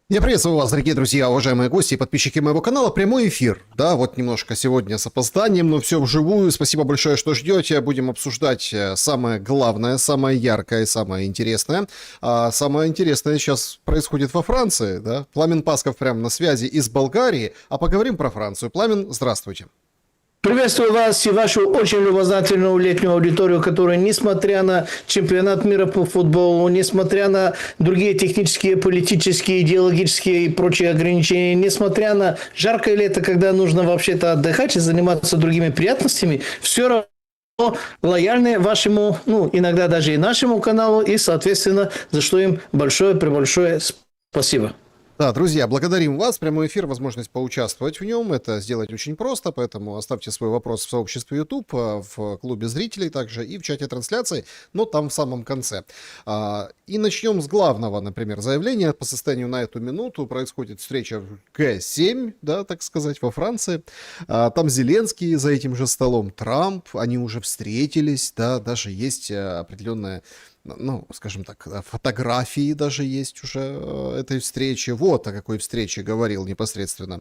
Я приветствую вас, дорогие друзья, уважаемые гости и подписчики моего канала. Прямой эфир. Да, вот немножко сегодня с опозданием, но все вживую. Спасибо большое, что ждете. Будем обсуждать самое главное, самое яркое и самое интересное. А самое интересное сейчас происходит во Франции. Да? Пламен Пасков прямо на связи из Болгарии. А поговорим про Францию. Пламен, здравствуйте. Приветствую вас и вашу очень любознательную летнюю аудиторию, которая, несмотря на чемпионат мира по футболу, несмотря на другие технические, политические, идеологические и прочие ограничения, несмотря на жаркое лето, когда нужно вообще-то отдыхать и заниматься другими приятностями, все равно лояльны вашему, иногда даже и нашему каналу, и, соответственно, за что им большое-пребольшое спасибо. Да, друзья, благодарим вас. Прямой эфир, возможность поучаствовать в нем. Это сделать очень просто, поэтому оставьте свой вопрос в сообществе YouTube, в клубе зрителей также и в чате трансляции, но там в самом конце. И начнем с главного, например, заявления. По состоянию на эту минуту происходит встреча в Г7, да, так сказать, во Франции. Там Зеленский за этим же столом, Трамп, они уже встретились, да, даже есть определенная, скажем так, фотографии даже есть уже этой встречи. Вот о какой встрече говорил непосредственно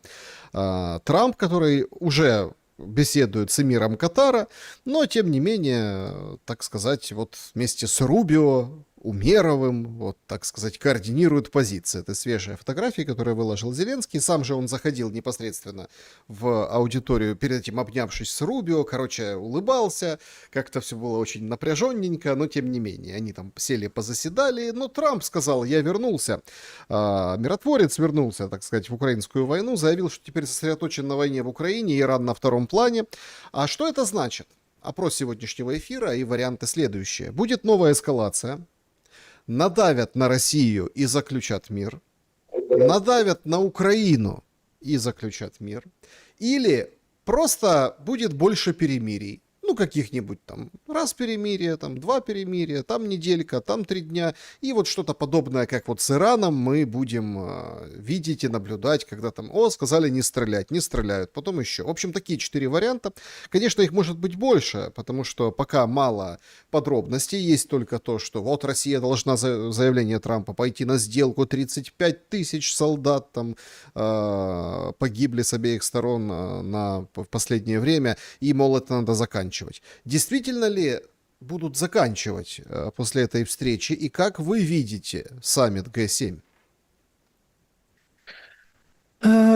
Трамп, который уже беседует с эмиром Катара, но тем не менее, так сказать, вот вместе с Рубио, Умеровым, вот, так сказать, координируют позиции. Это свежая фотография, которую выложил Зеленский. Сам же он заходил непосредственно в аудиторию, перед этим обнявшись с Рубио, короче, улыбался, как-то все было очень напряженненько, но тем не менее, они там сели, позаседали, но Трамп сказал: я вернулся, миротворец вернулся, так сказать, в украинскую войну, заявил, что теперь сосредоточен на войне в Украине, Иран на втором плане. А что это значит? Опрос сегодняшнего эфира и варианты следующие. Будет новая эскалация, надавят на Россию и заключат мир, надавят на Украину и заключат мир, или просто будет больше перемирий. Каких-нибудь там раз перемирие, там 2 перемирия, там неделька, там 3 дня. И вот что-то подобное, как вот с Ираном, мы будем видеть и наблюдать, когда там, сказали не стрелять, не стреляют, потом еще. В общем, такие 4 варианта. Конечно, их может быть больше, потому что пока мало подробностей. Есть только то, что вот Россия должна, заявление Трампа, пойти на сделку, 35 тысяч солдат там погибли с обеих сторон в последнее время, и, мол, это надо заканчивать. Действительно ли будут заканчивать после этой встречи, и как вы видите саммит Г7?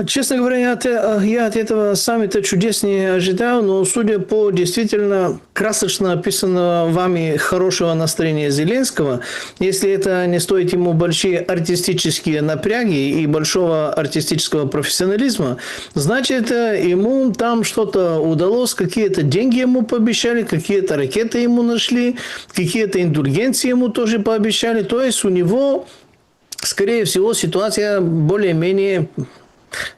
Честно говоря, я от этого саммита чудес не ожидал, но судя по действительно красочно описанного вами хорошего настроения Зеленского, если это не стоит ему большие артистические напряги и большого артистического профессионализма, значит, ему там что-то удалось, какие-то деньги ему пообещали, какие-то ракеты ему нашли, какие-то индульгенции ему тоже пообещали. То есть у него, скорее всего, ситуация более-менее,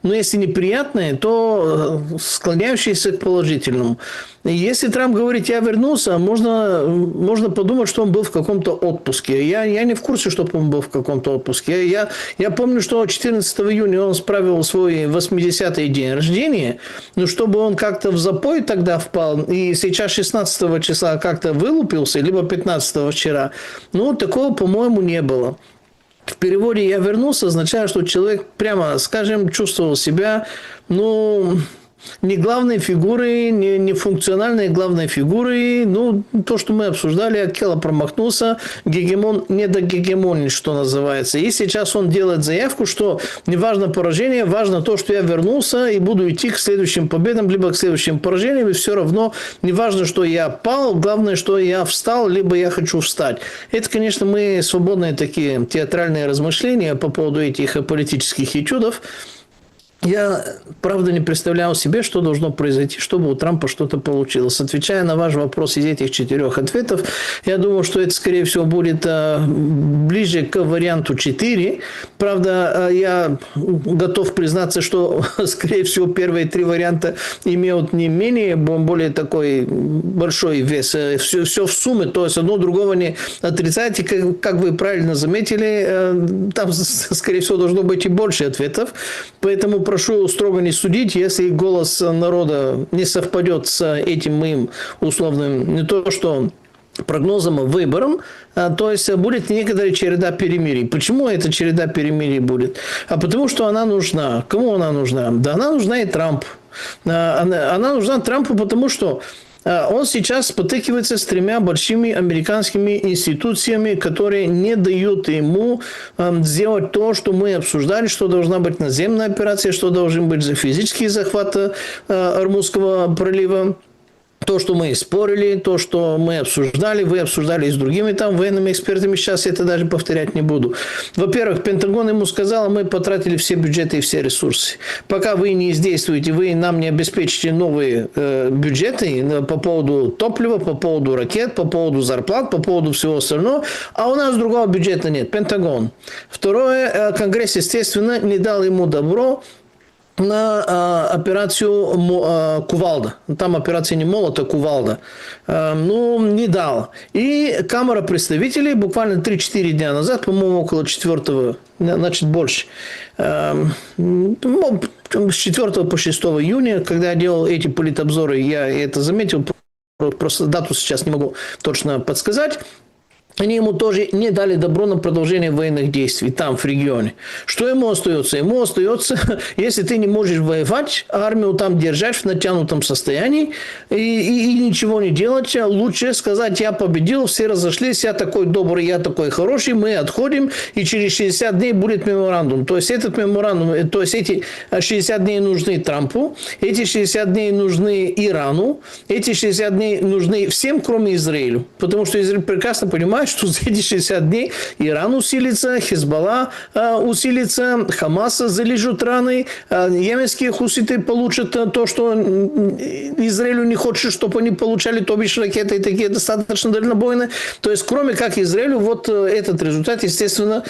если неприятные, то склоняющиеся к положительному. И если Трамп говорит: я вернулся, можно подумать, что он был в каком-то отпуске. Я не в курсе, что он был в каком-то отпуске. Я помню, что 14 июня он справил свой 80-й день рождения, но чтобы он как-то в запой тогда впал, и сейчас 16 числа как-то вылупился, либо 15 вчера, такого, по-моему, не было. В переводе «я вернулся» означает, что человек, прямо скажем, чувствовал себя, не главной фигурой, не функциональной главной фигурой. То, что мы обсуждали, Акела промахнулся, гегемон не догегемонит, что называется. И сейчас он делает заявку, что не важно поражение, важно то, что я вернулся и буду идти к следующим победам, либо к следующим поражениям, и все равно не важно, что я пал, главное, что я встал, либо я хочу встать. Это, конечно, мы свободные такие театральные размышления по поводу этих политических этюдов. Я, правда, не представлял себе, что должно произойти, чтобы у Трампа что-то получилось. Отвечая на ваш вопрос из этих 4 ответов, я думаю, что это, скорее всего, будет ближе к варианту 4. Правда, я готов признаться, что, скорее всего, первые 3 варианта имеют не менее, более такой большой вес. Все в сумме, то есть одно другого не отрицаете. Как вы правильно заметили, там, скорее всего, должно быть и больше ответов. Поэтому прошу строго не судить, если голос народа не совпадет с этим моим условным, не то что прогнозам и выборам, то есть будет некоторая череда перемирий. Почему эта череда перемирий будет? А потому что она нужна. Кому она нужна? Да она нужна и Трампу. Она нужна Трампу, потому что он сейчас спотыкивается с тремя большими американскими институциями, которые не дают ему сделать то, что мы обсуждали, что должна быть наземная операция, что должен быть за физический захват Ормузского пролива. То, что мы спорили, то, что мы обсуждали, вы обсуждали и с другими там военными экспертами, сейчас я это даже повторять не буду. Во-первых, Пентагон ему сказал, мы потратили все бюджеты и все ресурсы. Пока вы не издействуете, вы нам не обеспечите новые бюджеты по поводу топлива, по поводу ракет, по поводу зарплат, по поводу всего остального, а у нас другого бюджета нет. Пентагон. Второе, Конгресс, естественно, не дал ему добро на операцию Кувалда. Там операция не Молот, а Кувалда. Не дал. И Камера представителей буквально 3-4 дня назад, по-моему, около 4, значит, больше, с 4 по 6 июня, когда я делал эти политобзоры, я это заметил, просто дату сейчас не могу точно подсказать. Они ему тоже не дали добро на продолжение военных действий там, в регионе. Что ему остается? Ему остается, если ты не можешь воевать, армию там держать в натянутом состоянии и ничего не делать, лучше сказать, я победил, все разошлись, я такой добрый, я такой хороший, мы отходим, и через 60 дней будет меморандум. То есть этот меморандум, то есть эти 60 дней нужны Трампу, эти 60 дней нужны Ирану, эти 60 дней нужны всем, кроме Израилю. Потому что Израиль прекрасно понимает, что за эти 60 дней Иран усилится, Хизбалла усилится, Хамаса залежут раны, йеменские хуситы получат то, что Израилю не хочет, чтобы они получали, то бишь ракеты такие достаточно дальнобойные. То есть, кроме как Израилю, вот этот результат, естественно,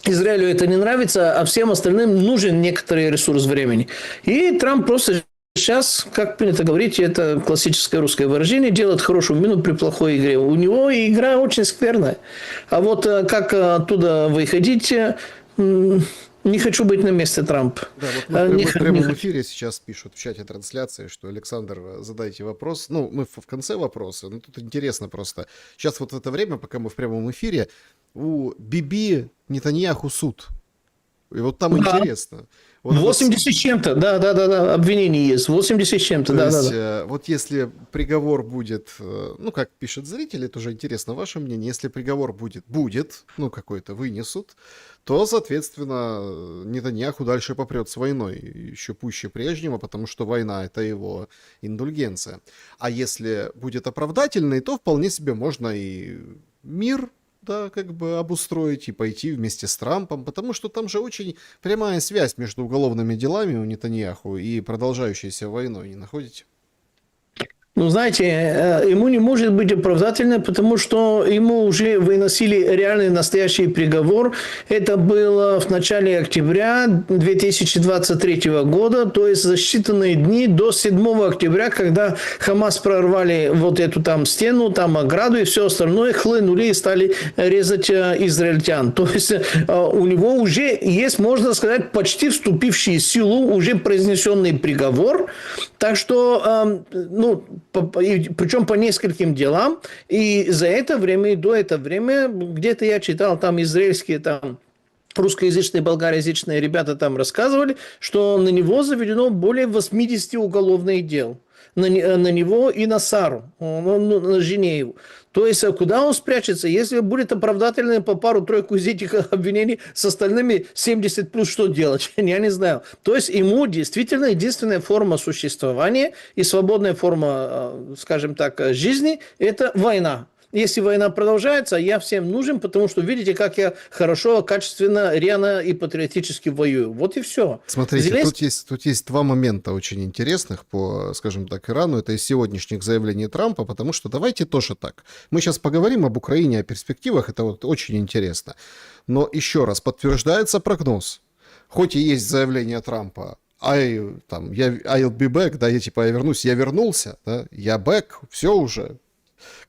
Израилю это не нравится, а всем остальным нужен некоторый ресурс времени. И Трамп просто сейчас, как принято говорить, это классическое русское выражение, делает хорошую мину при плохой игре. У него игра очень скверная. А вот как оттуда выходить, не хочу быть на месте Трампа. Да, вот мы в прямом эфире сейчас пишут в чате трансляции, что Александр, задайте вопрос. Ну, мы в конце вопроса, но тут интересно просто. Сейчас вот в это время, пока мы в прямом эфире, у Биби Нетаньяху суд. И вот там интересно. Вот 80 с чем-то, да, обвинений есть, 80 с чем-то, да. Вот если приговор будет, ну, как пишет зритель, это уже интересно ваше мнение, если приговор будет, ну, какой-то вынесут, то, соответственно, Нетаньяху дальше попрет с войной, еще пуще прежнего, потому что война — это его индульгенция. А если будет оправдательный, то вполне себе можно и мир, да, как бы обустроить и пойти вместе с Трампом, потому что там же очень прямая связь между уголовными делами у Нетаньяху и продолжающейся войной, не находите? Ну, знаете, ему не может быть оправдательно, потому что ему уже выносили реальный настоящий приговор. Это было в начале октября 2023 года, то есть за считанные дни до 7 октября, когда Хамас прорвали вот эту там стену, там ограду и все остальное, хлынули и стали резать израильтян. То есть у него уже есть, можно сказать, почти вступивший в силу, уже произнесенный приговор. Так что, причем по нескольким делам. И за это время, и до этого времени, где-то я читал, там израильские, там русскоязычные, болгароязычные ребята там рассказывали, что на него заведено более 80 уголовных дел. На него и на Сару, на жене его. То есть, куда он спрячется? Если будет оправдательным по пару-тройку из этих обвинений, с остальными 70 плюс что делать? Я не знаю. То есть, ему действительно единственная форма существования и свободная форма, скажем так, жизни – это война. Если война продолжается, я всем нужен, потому что видите, как я хорошо, качественно, рьяно и патриотически воюю. Вот и все. Смотрите, тут есть два момента очень интересных по, скажем так, Ирану. Это из сегодняшних заявлений Трампа, потому что давайте тоже так. Мы сейчас поговорим об Украине, о перспективах, это вот очень интересно. Но еще раз, подтверждается прогноз. Хоть и есть заявление Трампа, I'll be back, да, я вернусь, я вернулся, да, я back, все уже.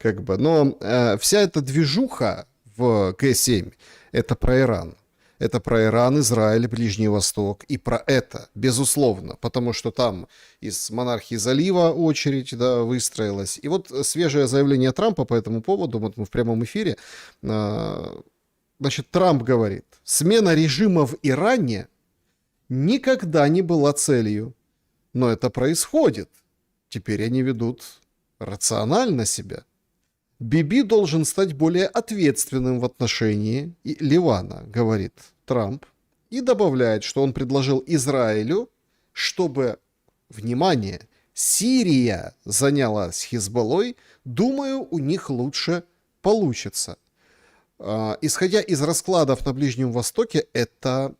Но вся эта движуха в Г7 это про Иран. Это про Иран, Израиль, Ближний Восток. И про это, безусловно. Потому что там из монархии залива очередь, да, выстроилась. И вот свежее заявление Трампа по этому поводу, вот мы в прямом эфире. Значит, Трамп говорит, смена режима в Иране никогда не была целью. Но это происходит. Теперь они ведут рационально себя. Биби должен стать более ответственным в отношении Ливана, говорит Трамп, и добавляет, что он предложил Израилю, чтобы, внимание, Сирия занялась Хизбаллой, думаю, у них лучше получится. Исходя из раскладов на Ближнем Востоке, это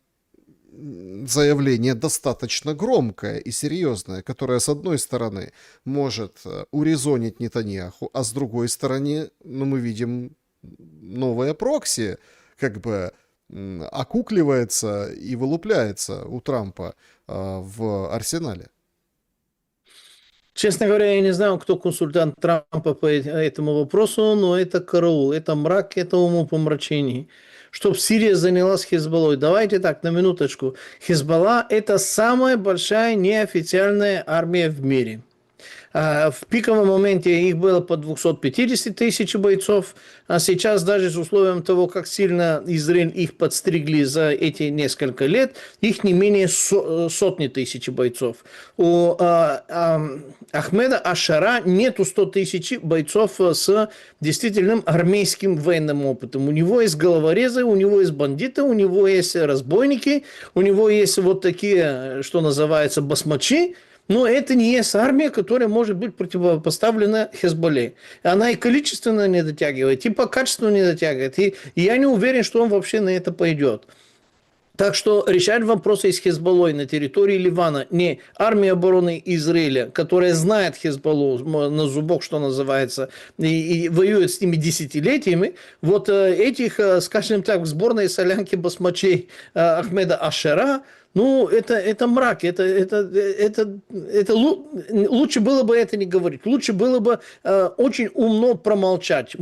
заявление достаточно громкое и серьезное, которое, с одной стороны, может урезонить Нетаньяху, а с другой стороны, мы видим новое прокси, как бы окукливается и вылупляется у Трампа в арсенале. Честно говоря, я не знаю, кто консультант Трампа по этому вопросу, но это караул, это мрак, это умопомрачение. Чтобы Сирия занялась Хизбаллой. Давайте так, на минуточку. Хизбалла – это самая большая неофициальная армия в мире. В пиковом моменте их было по 250 тысяч бойцов, а сейчас даже с условием того, как сильно Израиль их подстригли за эти несколько лет, их не менее сотни тысяч бойцов. У Ахмеда Ашара нету 100 тысяч бойцов с действительным армейским военным опытом. У него есть головорезы, у него есть бандиты, у него есть разбойники, у него есть вот такие, что называется, басмачи. Но это не есть армия, которая может быть противопоставлена Хезболле. Она и количественно не дотягивает, и по качеству не дотягивает. И я не уверен, что он вообще на это пойдет. Так что решать вопросы с Хезболлой на территории Ливана не армия обороны Израиля, которая знает Хезболлу на зубок, что называется, и воюет с ними десятилетиями. Вот этих, скажем так, в сборной солянки басмачей Ахмеда Ашера, ну, это мрак, лучше было бы это не говорить. Лучше было бы очень умно промолчать,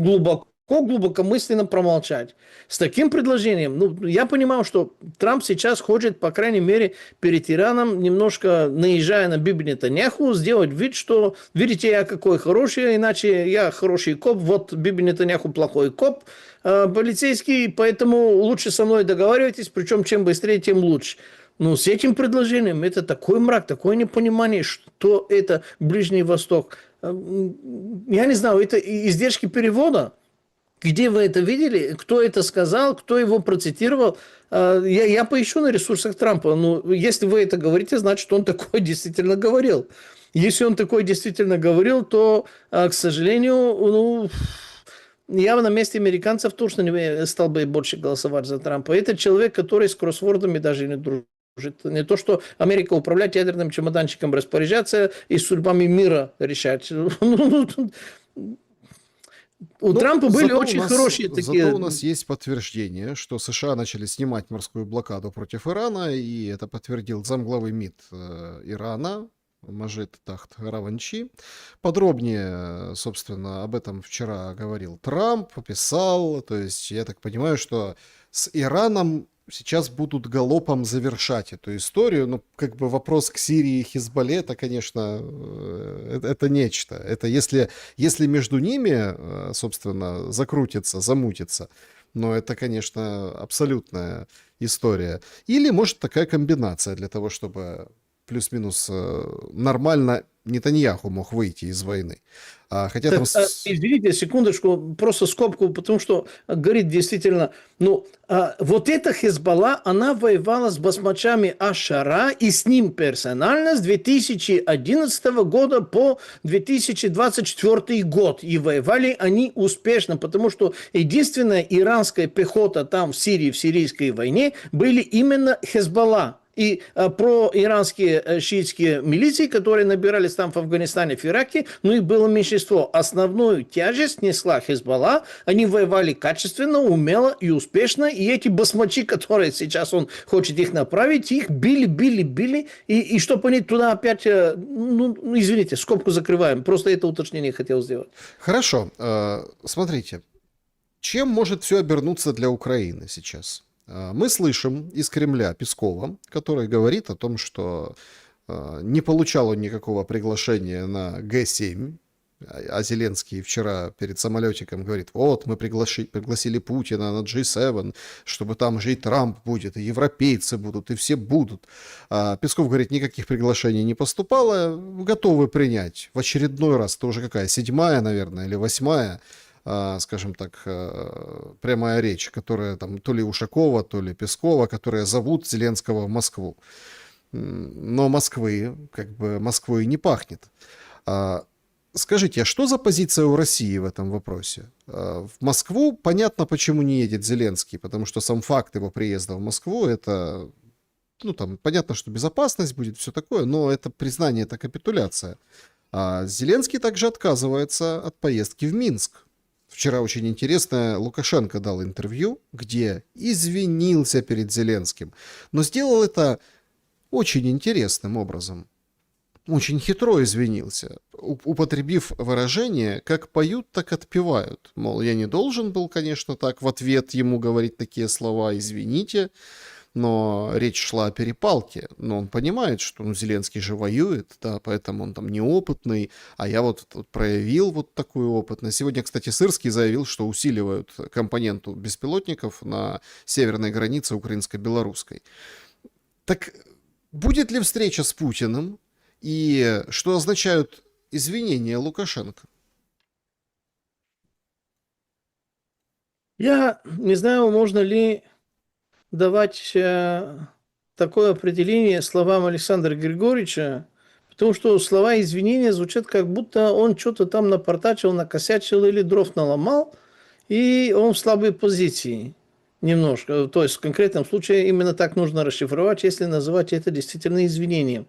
глубокомысленно промолчать. С таким предложением, ну, я понимаю, что Трамп сейчас хочет, по крайней мере, перед Ираном, немножко наезжая на Биби Нетаньяху, сделать вид, что, видите, я какой хороший, иначе я хороший коп, вот Биби Нетаньяху плохой коп, полицейский, поэтому лучше со мной договаривайтесь, причем чем быстрее, тем лучше. Но с этим предложением это такой мрак, такое непонимание, что это Ближний Восток. Я не знаю, это издержки перевода. Где вы это видели? Кто это сказал? Кто его процитировал? Я поищу на ресурсах Трампа. Но если вы это говорите, значит, он такое действительно говорил. Если он такое действительно говорил, то, к сожалению, ну, я на месте американцев точно не стал бы больше голосовать за Трампа. Это человек, который с кроссвордами даже не дружит. Не то, что Америка управлять ядерным чемоданчиком, распоряжаться и судьбами мира решать. У Трампа были очень хорошие такие... Зато у нас есть подтверждение, что США начали снимать морскую блокаду против Ирана, и это подтвердил замглавы МИД Ирана Мажид Тахт Раванчи. Подробнее, собственно, об этом вчера говорил Трамп, писал. То есть я так понимаю, что с Ираном сейчас будут галопом завершать эту историю. Ну, как бы вопрос к Сирии и Хизбалле, это, конечно, это нечто. Это если между ними, собственно, закрутится, замутится, но это, конечно, абсолютная история. Или, может, такая комбинация для того, чтобы плюс-минус нормально Нетаньяху мог выйти из войны. Хотя так, там... Извините, секундочку, просто скобку, потому что говорит действительно, ну, вот эта Хезболла, она воевала с басмачами Ашара и с ним персонально с 2011 года по 2024 год. И воевали они успешно, потому что единственная иранская пехота там в Сирии, в сирийской войне, были именно Хезболла. И проиранские шиитские милиции, которые набирались там в Афганистане, в Ираке, ну их было меньшинство. Основную тяжесть несла Хезболла. Они воевали качественно, умело и успешно. И эти басмачи, которые сейчас он хочет их направить, их били. И чтобы они туда опять... Ну, извините, скобку закрываем. Просто это уточнение хотел сделать. Хорошо. Смотрите. Чем может все обернуться для Украины сейчас? Мы слышим из Кремля Пескова, который говорит о том, что не получал он никакого приглашения на Г7, а Зеленский вчера перед самолетиком говорит, вот мы пригласили Путина на G7, чтобы там же и Трамп будет, и европейцы будут, и все будут. А Песков говорит, никаких приглашений не поступало, готовы принять в очередной раз, это уже какая, 7-я, наверное, или 8-я, скажем так, прямая речь, которая там то ли Ушакова, то ли Пескова, которые зовут Зеленского в Москву. Но Москвы, как бы Москвой не пахнет. Скажите, а что за позиция у России в этом вопросе? В Москву понятно, почему не едет Зеленский, потому что сам факт его приезда в Москву, это, ну там, понятно, что безопасность будет, все такое, но это признание, это капитуляция. А Зеленский также отказывается от поездки в Минск. Вчера очень интересно, Лукашенко дал интервью, где извинился перед Зеленским, но сделал это очень интересным образом. Очень хитро извинился, употребив выражение «как поют, так отпевают». Мол, я не должен был, конечно, так в ответ ему говорить такие слова «извините», но речь шла о перепалке. Но он понимает, что Зеленский же воюет, да, поэтому он там неопытный, а я вот проявил вот такую опытность. Сегодня, кстати, Сырский заявил, что усиливают компоненту беспилотников на северной границе украинско-белорусской. Так будет ли встреча с Путиным? И что означают извинения Лукашенко? Я не знаю, можно ли давать такое определение словам Александра Григорьевича, потому что слова извинения звучат, как будто он что-то там напортачил, накосячил или дров наломал, и он в слабой позиции немножко. То есть в конкретном случае именно так нужно расшифровать, если называть это действительно извинением.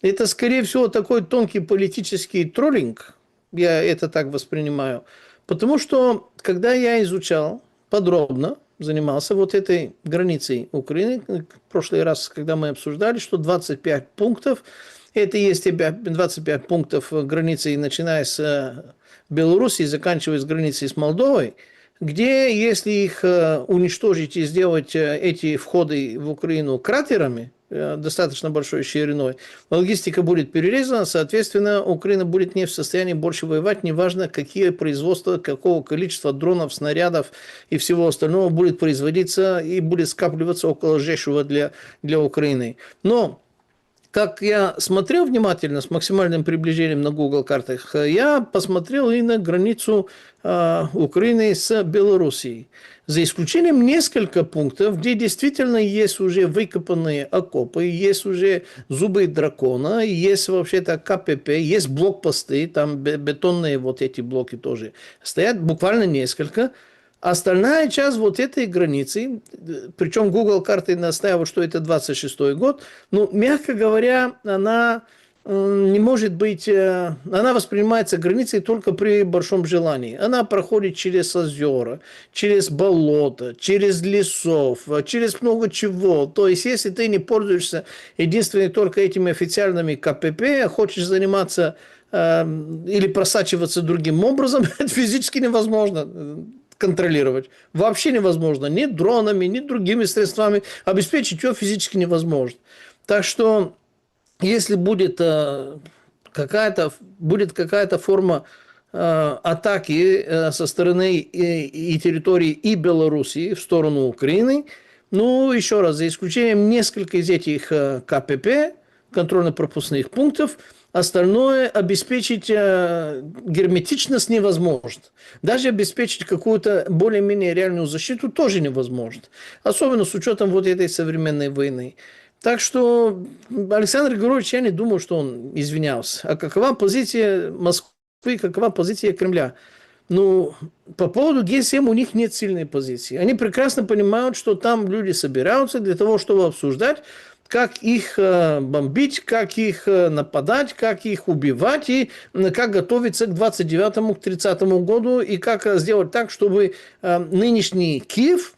Это, скорее всего, такой тонкий политический троллинг, я это так воспринимаю, потому что, когда я изучал подробно, занимался вот этой границей Украины, в прошлый раз, когда мы обсуждали, что 25 пунктов, это есть 25 пунктов границы, начиная с Белоруссии, заканчивая с границей с Молдовой, где, если их уничтожить и сделать эти входы в Украину кратерами, достаточно большой шириной, логистика будет перерезана, соответственно, Украина будет не в состоянии больше воевать, неважно, какие производства, какого количества дронов, снарядов и всего остального будет производиться и будет скапливаться около Жешува для Украины. Но как я смотрел внимательно, с максимальным приближением на Google картах, я посмотрел и на границу Украины с Белоруссией. За исключением нескольких пунктов, где действительно есть уже выкопанные окопы, есть уже зубы дракона, есть вообще-то КПП, есть блокпосты, там бетонные вот эти блоки тоже стоят, буквально несколько. Остальная часть вот этой границы, причем Google карты настаивают, что это 26-й год, ну, мягко говоря, она не может быть, она воспринимается границей только при большом желании. Она проходит через озера, через болото, через лесов, через много чего. То есть, если ты не пользуешься единственными только этими официальными КПП, а хочешь заниматься или просачиваться другим образом, это физически невозможно контролировать. Вообще невозможно. Ни дронами, ни другими средствами. Обеспечить ее физически невозможно. Так что, если будет какая-то форма атаки со стороны и территории и Белоруссии в сторону Украины, ну, еще раз, за исключением нескольких из этих КПП, контрольно-пропускных пунктов, остальное обеспечить герметичность невозможно. Даже обеспечить какую-то более-менее реальную защиту тоже невозможно. Особенно с учетом вот этой современной войны. Так что Александр Григорьевич, я не думаю, что он извинялся. А какова позиция Москвы, какова позиция Кремля? Ну, по поводу Г7 у них нет сильной позиции. Они прекрасно понимают, что там люди собираются для того, чтобы обсуждать, как их бомбить, как их нападать, как их убивать, и как готовиться к 29-30 году, и как сделать так, чтобы нынешний Киев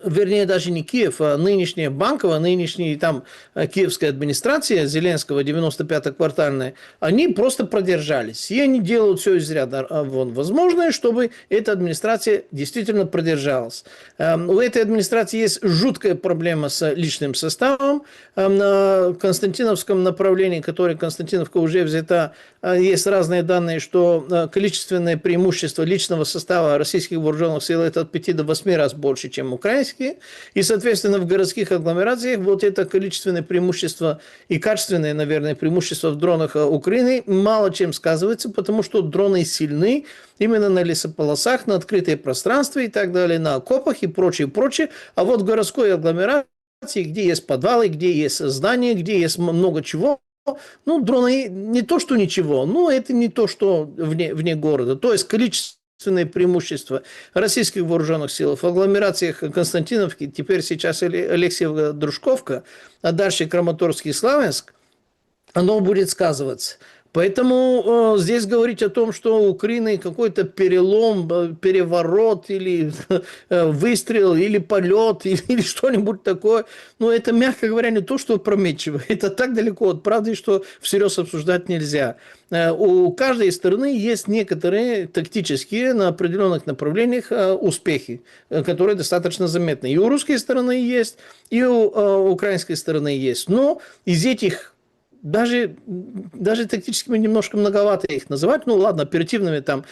вернее, даже не Киев, а нынешняя Банкова, нынешняя там киевская администрация Зеленского, 95-я квартальная, они просто продержались. И они делают все из ряда вон возможное, чтобы эта администрация действительно продержалась. У этой администрации есть жуткая проблема с личным составом. На Константиновском направлении, которое Константиновка уже взята, есть разные данные, что количественное преимущество личного состава российских вооруженных сил это от 5 до 8 раз больше, чем украинские. И, соответственно, в городских агломерациях вот это количественное преимущество и качественное, наверное, преимущество в дронах Украины мало чем сказывается, потому что дроны сильны именно на лесополосах, на открытые пространства и так далее, на окопах и прочее, прочее. А вот в городской агломерации, где есть подвалы, где есть здания, где есть много чего, ну, дроны не то, что ничего, но это не то, что вне города. То есть количественное преимущество российских вооруженных сил в агломерациях Константиновки, теперь сейчас Алексеевка, Дружковка, а дальше Краматорский и Славянск, оно будет сказываться. Поэтому здесь говорить о том, что у Украины какой-то перелом, переворот или выстрел, или полет, или что-нибудь такое, ну, это, мягко говоря, не то, что опрометчиво. Это так далеко от правды, что всерьез обсуждать нельзя. У каждой стороны есть некоторые тактические на определенных направлениях успехи, которые достаточно заметны. И у русской стороны есть, и у украинской стороны есть. Но из этих даже тактическими немножко многовато их называть. Ну, ладно, оперативными там,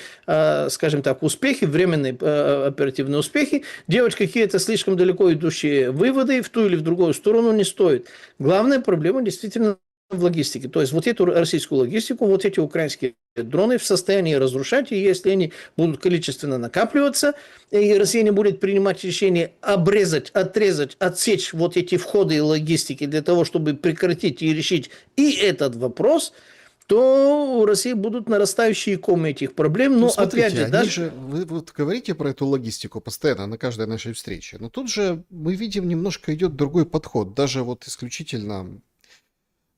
скажем так, успехи, временные оперативные успехи, делать какие-то слишком далеко идущие выводы в ту или в другую сторону не стоит. Главная проблема действительно в логистике. То есть вот эту российскую логистику, вот эти украинские дроны в состоянии разрушать, и если они будут количественно накапливаться, и Россия не будет принимать решение обрезать, отрезать, отсечь вот эти входы и логистики для того, чтобы прекратить и решить и этот вопрос, то у России будут нарастающие комы этих проблем. Но, Ну, смотрите, опять же, они даже... же, вы вот говорите про эту логистику постоянно на каждой нашей встрече, но тут же мы видим, немножко идет другой подход, даже вот исключительно,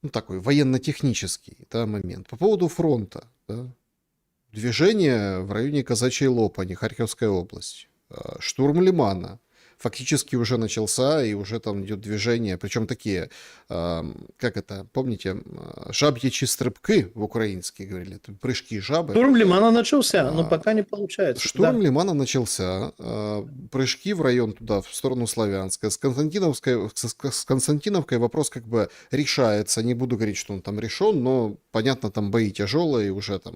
ну, такой военно-технический, да, момент. По поводу фронта, да, движение в районе Казачьей Лопани, Харьковская область, штурм Лимана фактически уже начался, и уже там идет движение, причем такие, как это, помните, жаб'ячі стрибки в украинские говорили, это прыжки жабы. Штурм Лимана начался, но пока не получается. Штурм Лимана начался, прыжки в район туда, в сторону Славянска. С Константиновкой вопрос как бы решается. Не буду говорить, что он там решен, но понятно, там бои тяжелые уже там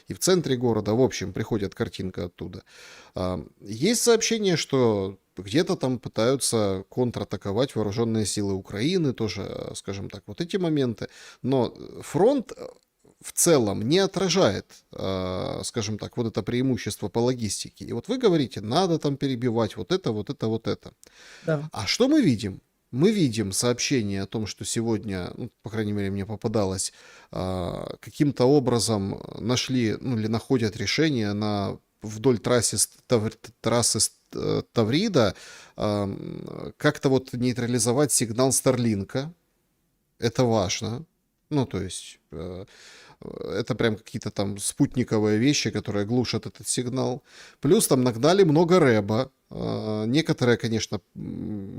и в центре города. В общем, приходит картинка оттуда. Есть сообщение, что где-то там пытаются контратаковать вооруженные силы Украины, тоже, скажем так, вот эти моменты. Но фронт в целом не отражает, скажем так, вот это преимущество по логистике. И вот вы говорите, надо там перебивать вот это, вот это, вот это. Да. А что мы видим? Мы видим сообщение о том, что сегодня, ну, по крайней мере, мне попадалось, каким-то образом нашли, ну, или находят решение вдоль трассы Таврида как-то вот нейтрализовать сигнал Старлинка. Это важно. Ну, то есть это прям какие-то там спутниковые вещи, которые глушат этот сигнал. Плюс там нагнали много рэба. Некоторые, конечно,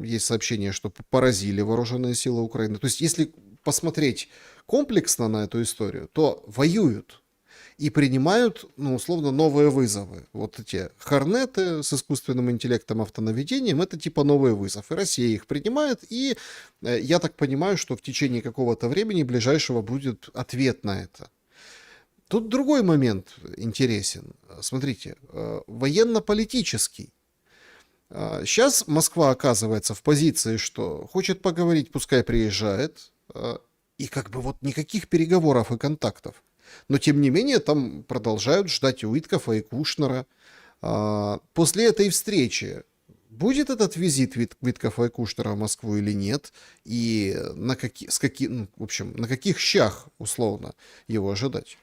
есть сообщения, что поразили вооруженные силы Украины. То есть если посмотреть комплексно на эту историю, то воюют и принимают, ну, условно, новые вызовы. Вот эти хорнеты с искусственным интеллектом, автонаведением, это типа новый вызов. И Россия их принимает, и я так понимаю, что в течение какого-то времени ближайшего будет ответ на это. Тут другой момент интересен. Смотрите, военно-политический. Сейчас Москва оказывается в позиции, что хочет поговорить, пускай приезжает, и как бы вот никаких переговоров и контактов. Но, тем не менее, там продолжают ждать Уиткофа и Кушнера. После этой встречи будет этот визит Уиткофа и Кушнера в Москву или нет? И на каких щах, условно, его ожидать?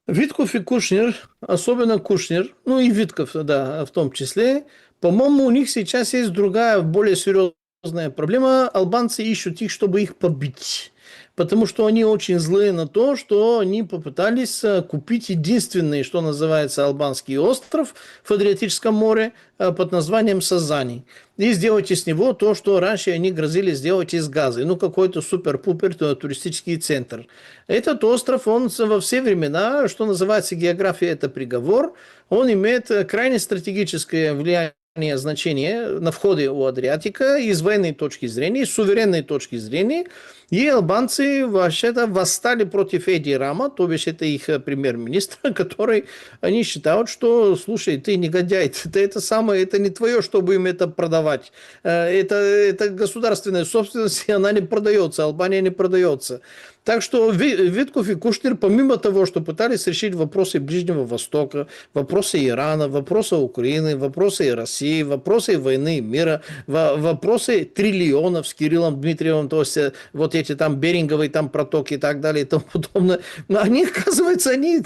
Витков и Кушнер, особенно Кушнер, ну и Витков, да, в том числе, по-моему, у них сейчас есть другая, более серьезная проблема. Албанцы ищут их, чтобы их побить. потому что они очень злые на то, что они попытались купить единственный, что называется, албанский остров в Адриатическом море под названием Сазани. И сделать из него то, что раньше они грозили сделать из Газы. Ну, какой-то супер-пупер туристический центр. Этот остров, он во все времена, что называется, география – это приговор. Он имеет крайне стратегическое влияние, значение на входе у Адриатика из военной точки зрения, с суверенной точки зрения. И албанцы вообще-то восстали против Эди Рама, то бишь это их премьер-министр, который они считают, что, слушай, ты негодяй, это не твое, чтобы им это продавать. Это государственная собственность, и она не продается, Албания не продается. Так что Витков и Кушнер, помимо того, что пытались решить вопросы Ближнего Востока, вопросы Ирана, вопросы Украины, вопросы России, вопросы войны и мира, вопросы триллионов с Кириллом Дмитриевым, то есть вот эти там Беринговые там протоки и так далее и тому подобное, они, оказывается, они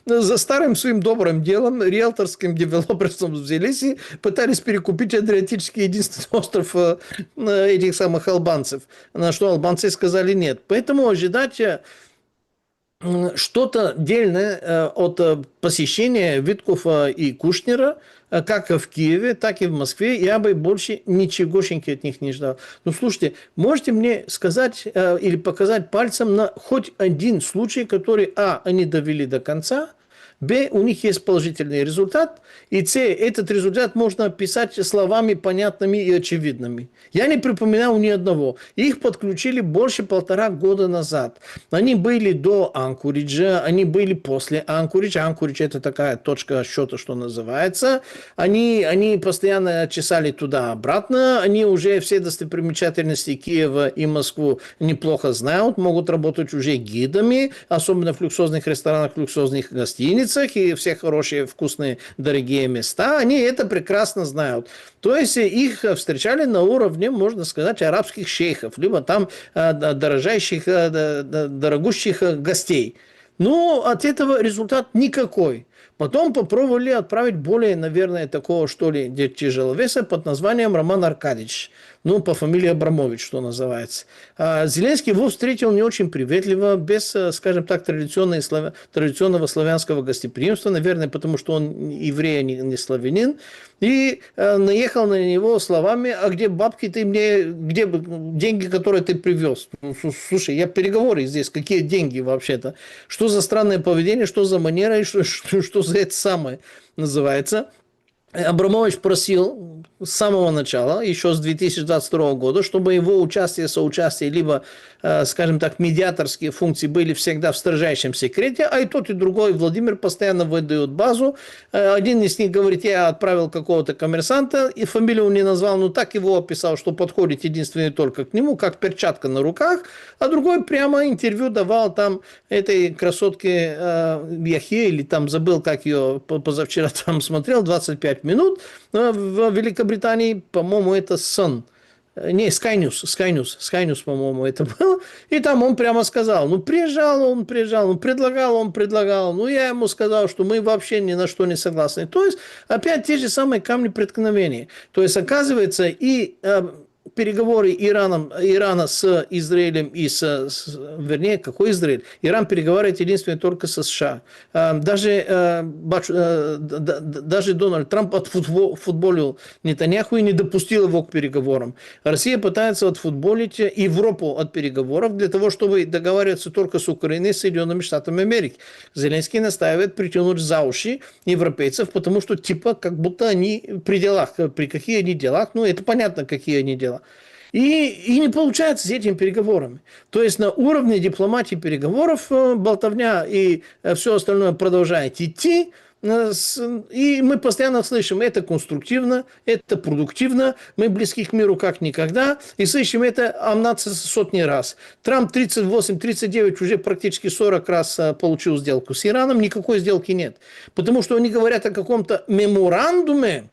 за старым своим добрым делом, риэлторским девелоперством взялись и пытались перекупить Адриатический единственный остров этих самых албанцев, на что албанцы сказали нет. Поэтому ожидать что-то дельное от посещения Виткофа и Кушнера, как в Киеве, так и в Москве, я бы больше ничегошеньки от них не ждал. Ну, слушайте, можете мне сказать или показать пальцем на хоть один случай, который, они довели до конца, б, у них есть положительный результат, и этот результат можно описать словами понятными и очевидными. Я не припоминаю ни одного. Их подключили больше 1,5 года назад. Они были до Анкориджа, они были после Анкориджа. Анкоридж – это такая точка отсчета, что называется. Они постоянно чесали туда-обратно. Они уже все достопримечательности Киева и Москву неплохо знают, могут работать уже гидами, особенно в люксозных ресторанах, в люксозных гостиницах и все хорошие, вкусные, дорогие места. Они это прекрасно знают. То есть их встречали на уровне, можно сказать, арабских шейхов, либо там дорогущих гостей. Но от этого результат никакой. Потом попробовали отправить более, наверное, такого, что ли, тяжеловеса под названием Роман Аркадьевич. Ну, по фамилии Абрамович, что называется. Зеленский его встретил не очень приветливо, без, скажем так, традиционного славянского гостеприимства, наверное, потому что он еврей, а не славянин, и наехал на него словами: а где бабки ты мне, где деньги, которые ты привез? Ну, слушай, я переговоры здесь, какие деньги вообще-то? Что за странное поведение, что за манера, и что за это самое называется? Абрамович просил с самого начала, еще с 2022 года, чтобы его участие, соучастие, либо, скажем так, медиаторские функции были всегда в строжайшем секрете, а и тот, и другой Владимир постоянно выдают базу. Один из них говорит: я отправил какого-то коммерсанта, и фамилию он не назвал, но так его описал, что подходит единственный только к нему, как перчатка на руках, а другой прямо интервью давал там этой красотке Яхе, или там забыл, как ее позавчера там смотрел, 25 минут в Великобритании, по-моему, это Sun. Не, Sky News, по-моему, это было. И там он прямо сказал, предлагал, ну, я ему сказал, что мы вообще ни на что не согласны. То есть, опять те же самые камни преткновения. То есть, оказывается, и переговоры Ирана с Израилем и вернее, какой Израиль? Иран переговаривает единственно только со США. Даже Дональд Трамп отфутболил Нетаньяху и не допустил его к переговорам. Россия пытается отфутболить Европу от переговоров для того, чтобы договариваться только с Украиной и Соединенными Штатами Америки. Зеленский настаивает притянуть за уши европейцев, потому что типа как будто они при делах. При каких они делах? Ну, это понятно, какие они дела. И не получается с этими переговорами. То есть на уровне дипломатии переговоров болтовня и все остальное продолжает идти. И мы постоянно слышим: это конструктивно, это продуктивно, мы близки к миру как никогда, и слышим это сотни раз. Трамп 38, 39, уже практически 40 раз получил сделку с Ираном, никакой сделки нет. Потому что они говорят о каком-то меморандуме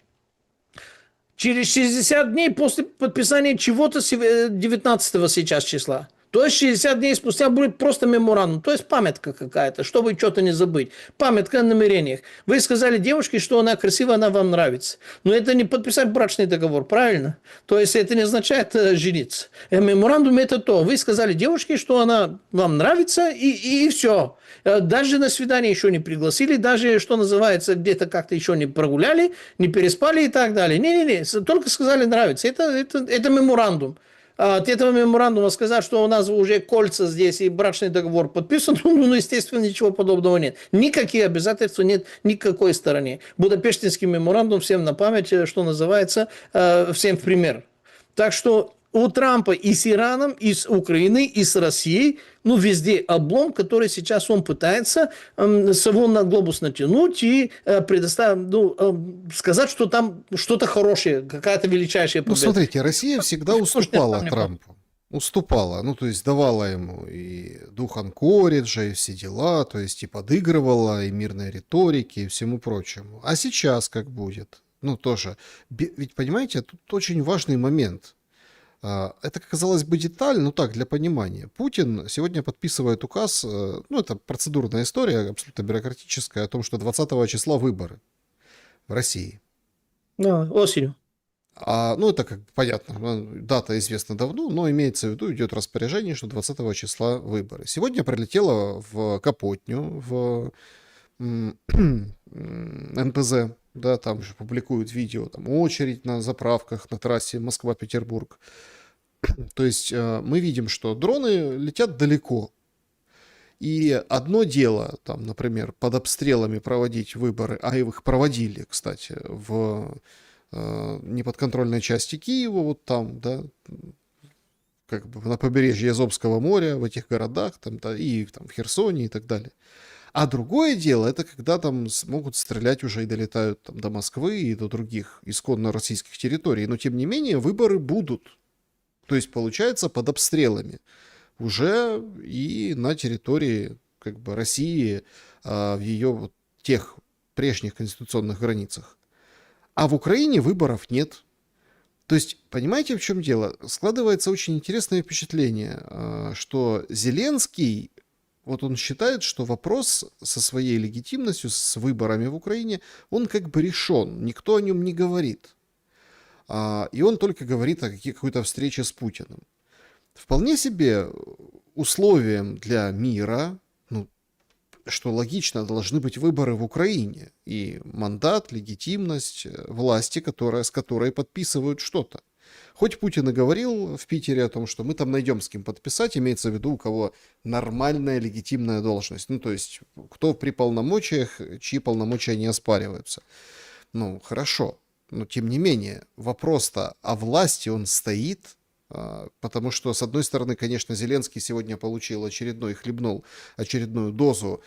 через 60 дней после подписания чего-то 19 сейчас числа. То есть 60 дней спустя будет просто меморандум, то есть памятка какая-то, чтобы что-то не забыть. Памятка о намерениях. Вы сказали девушке, что она красивая, она вам нравится. Но это не подписать брачный договор, правильно? То есть это не означает жениться. Меморандум это то. Вы сказали девушке, что она вам нравится, и все. Даже на свидание еще не пригласили, даже, что называется, где-то как-то еще не прогуляли, не переспали и так далее. Не-не-не, только сказали нравится. Это меморандум. От этого меморандума сказать, что у нас уже кольца здесь и брачный договор подписан, ну, естественно, ничего подобного нет. Никаких обязательств нет ни к какой стороне. Будапештинский меморандум всем на память, что называется, всем в пример. Так что у Трампа и с Ираном, и с Украиной, и с Россией, ну, везде облом, который сейчас он пытается сову на глобус натянуть и предоставить, сказать, что там что-то хорошее, какая-то величайшая победа. Ну, смотрите, Россия всегда уступала Трампу. Уступала, ну, то есть давала ему и дух Анкориджа, и все дела, то есть и подыгрывала, и мирной риторики, и всему прочему. А сейчас как будет? Ну, тоже. Ведь, понимаете, тут очень важный момент. Это, казалось бы, деталь, но так, для понимания. Путин сегодня подписывает указ, ну, это процедурная история, абсолютно бюрократическая, о том, что 20 числа выборы в России. Да, осенью. Ну, это как понятно, дата известна давно, но имеется в виду, идет распоряжение, что 20 числа выборы. Сегодня прилетела в Капотню, в НПЗ, да, там же публикуют видео, там очередь на заправках на трассе Москва-Петербург. То есть мы видим, что дроны летят далеко. И одно дело, там, например, под обстрелами проводить выборы, а их проводили, кстати, в неподконтрольной части Киева, вот там, да, как бы на побережье Азовского моря, в этих городах, там, да, и там, в Херсоне и так далее. А другое дело, это когда там могут стрелять уже и долетают там, до Москвы и до других исконно российских территорий. Но тем не менее выборы будут. То есть получается под обстрелами уже и на территории как бы России, в ее вот тех прежних конституционных границах. А в Украине выборов нет. То есть, понимаете, в чем дело? Складывается очень интересное впечатление, что Зеленский, вот он считает, что вопрос со своей легитимностью, с выборами в Украине, он как бы решен, никто о нем не говорит. И он только говорит о какой-то встрече с Путиным. Вполне себе условием для мира, ну, что логично, должны быть выборы в Украине. И мандат, легитимность власти, с которой подписывают что-то. Хоть Путин и говорил в Питере о том, что мы там найдем с кем подписать, имеется в виду, у кого нормальная легитимная должность. Ну, то есть, кто при полномочиях, чьи полномочия не оспариваются. Ну, хорошо. Но, тем не менее, вопрос-то о власти, он стоит, потому что, с одной стороны, конечно, Зеленский сегодня получил хлебнул очередную дозу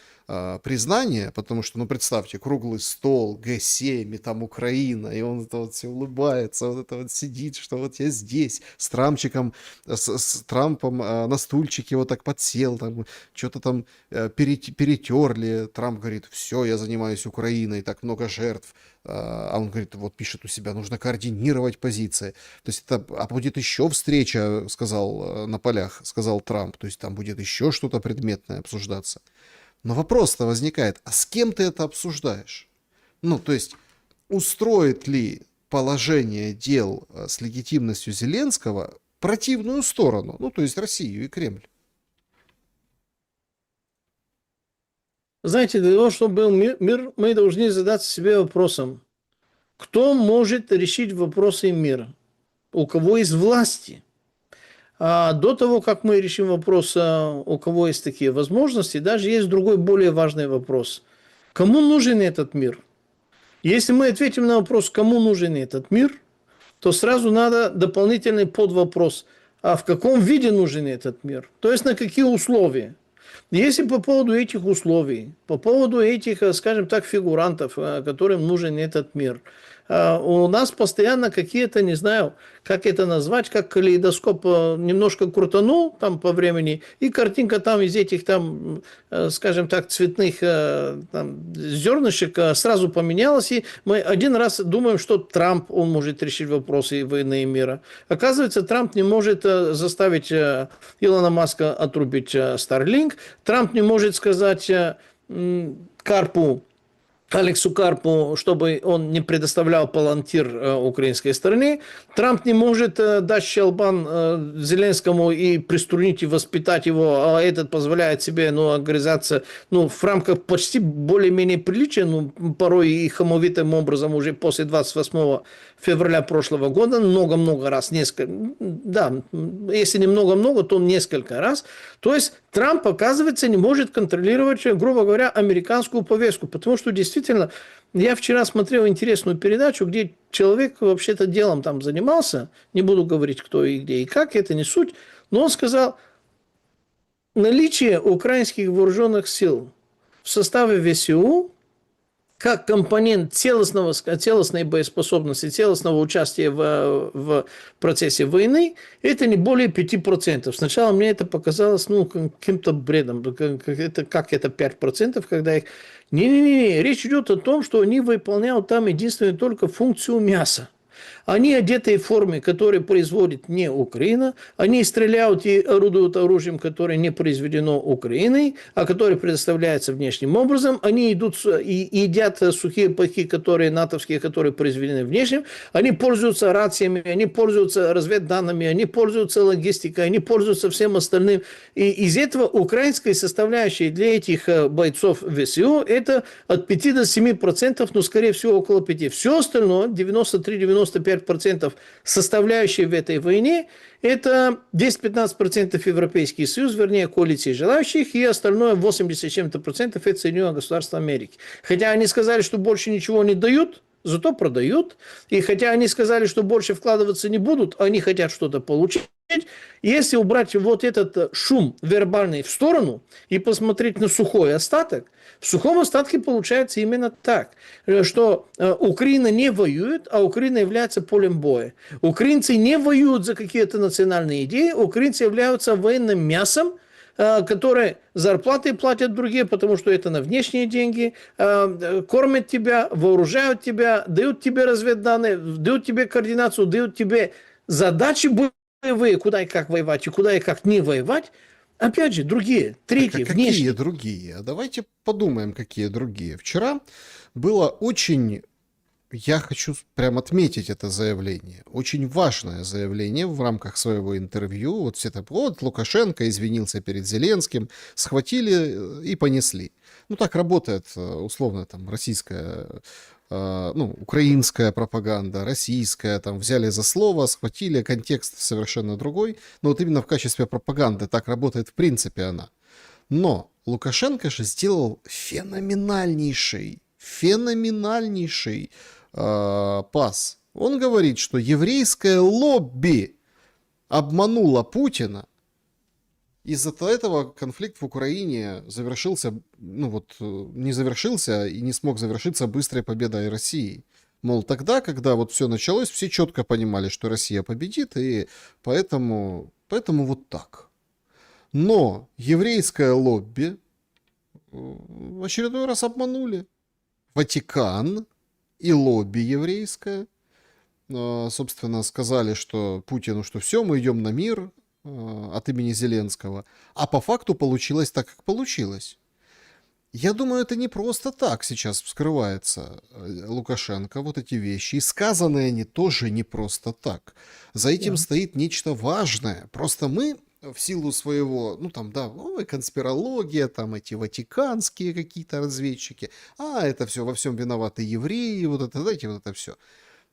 признания, потому что, ну, представьте, круглый стол, Г7, и там Украина, и он это вот все улыбается, вот это вот сидит, что вот я здесь, с Трампчиком, с Трампом на стульчике вот так подсел, там, что-то там перетерли, Трамп говорит, все, я занимаюсь Украиной, так много жертв, а он говорит, вот пишет у себя, нужно координировать позиции. То есть это, будет еще встреча, сказал на полях, сказал Трамп, то есть там будет еще что-то предметное обсуждаться. Но вопрос-то возникает, а с кем ты это обсуждаешь? Ну, то есть устроит ли положение дел с легитимностью Зеленского противную сторону, ну, то есть Россию и Кремль? Знаете, для того, чтобы был мир, мы должны задаться себе вопросом, кто может решить вопросы мира? У кого есть власти? А до того, как мы решим вопрос, у кого есть такие возможности, даже есть другой, более важный вопрос. Кому нужен этот мир? Если мы ответим на вопрос, кому нужен этот мир, то сразу надо дополнительный подвопрос. А в каком виде нужен этот мир? То есть на какие условия? Если по поводу этих условий, по поводу этих, скажем так, фигурантов, которым нужен этот мир, у нас постоянно какие-то, не знаю, как это назвать, как калейдоскоп немножко крутанул там по времени, и картинка там из этих там, скажем так, цветных там, зернышек сразу поменялась, и мы один раз думаем, что Трамп, он может решить вопросы войны и мира. Оказывается, Трамп не может заставить Илона Маска отрубить Starlink, Трамп не может сказать Алексу Карпу, чтобы он не предоставлял палантир украинской стороне. Трамп не может дать щелбан Зеленскому и приструнить и воспитать его, а этот позволяет себе огрызаться в рамках почти более-менее приличия, порой и хамовитым образом уже после 28 февраля прошлого года, много-много раз, если не много-много, то несколько раз. То есть Трамп, оказывается, не может контролировать, грубо говоря, американскую повестку, потому что действительно, я вчера смотрел интересную передачу, где человек вообще-то делом там занимался, не буду говорить, кто и где и как, это не суть, но он сказал, наличие украинских вооруженных сил в составе ВСУ как компонент целостной боеспособности, целостного участия в процессе войны, это не более 5%. Сначала мне это показалось каким-то бредом. Как это 5%, когда их... Не-не-не, речь идет о том, что они выполняют там единственную только функцию мяса. Они одеты в форме, которые производит не Украина, они стреляют и орудуют оружием, которое не произведено Украиной, а которое предоставляется внешним образом, они идут и едят сухие пайки, которые натовские, которые произведены внешним, они пользуются рациями, они пользуются разведданными, они пользуются логистикой, они пользуются всем остальным. И из этого украинской составляющей для этих бойцов ВСУ это от 5 до 7%, но скорее всего около 5%. Все остальное, 93-95% составляющие в этой войне, это 10-15% Европейский Союз, вернее, коалиции желающих, и остальное 80 чем-то процентов это Соединенные Государства Америки. Хотя они сказали, что больше ничего не дают, зато продают. И хотя они сказали, что больше вкладываться не будут, они хотят что-то получить. Если убрать вот этот шум вербальный в сторону и посмотреть на сухой остаток, в сухом остатке получается именно так, что Украина не воюет, а Украина является полем боя. Украинцы не воюют за какие-то национальные идеи, украинцы являются военным мясом, которые зарплаты платят другие, потому что это на внешние деньги, кормят тебя, вооружают тебя, дают тебе разведданные, дают тебе координацию, дают тебе задачи боевые, куда и как воевать, и куда и как не воевать. Опять же, другие, третьи, Какие внешние. другие? Давайте подумаем, какие другие. Вчера было очень, я хочу прям отметить это заявление, очень важное заявление в рамках своего интервью. Вот все так, вот Лукашенко извинился перед Зеленским, схватили и понесли. Ну так работает условно там российская, украинская пропаганда, российская, там взяли за слово, схватили, контекст совершенно другой, но вот именно в качестве пропаганды так работает в принципе она. Но Лукашенко же сделал феноменальнейший пас. Он говорит, что еврейское лобби обмануло Путина. Из-за этого конфликт в Украине завершился, не завершился и не смог завершиться быстрой победой России. Мол, тогда, когда вот все началось, все четко понимали, что Россия победит, и поэтому вот так. Но еврейское лобби в очередной раз обманули. Ватикан и лобби еврейское, собственно, сказали, что Путину, что все, мы идем на мир от имени Зеленского. А по факту получилось так, как получилось. Я думаю, это не просто так сейчас вскрывается Лукашенко, вот эти вещи. И сказанные они тоже не просто так. За этим стоит нечто важное. Просто мы в силу своего, конспирология, там эти ватиканские какие-то разведчики, это все, во всем виноваты евреи, вот это все.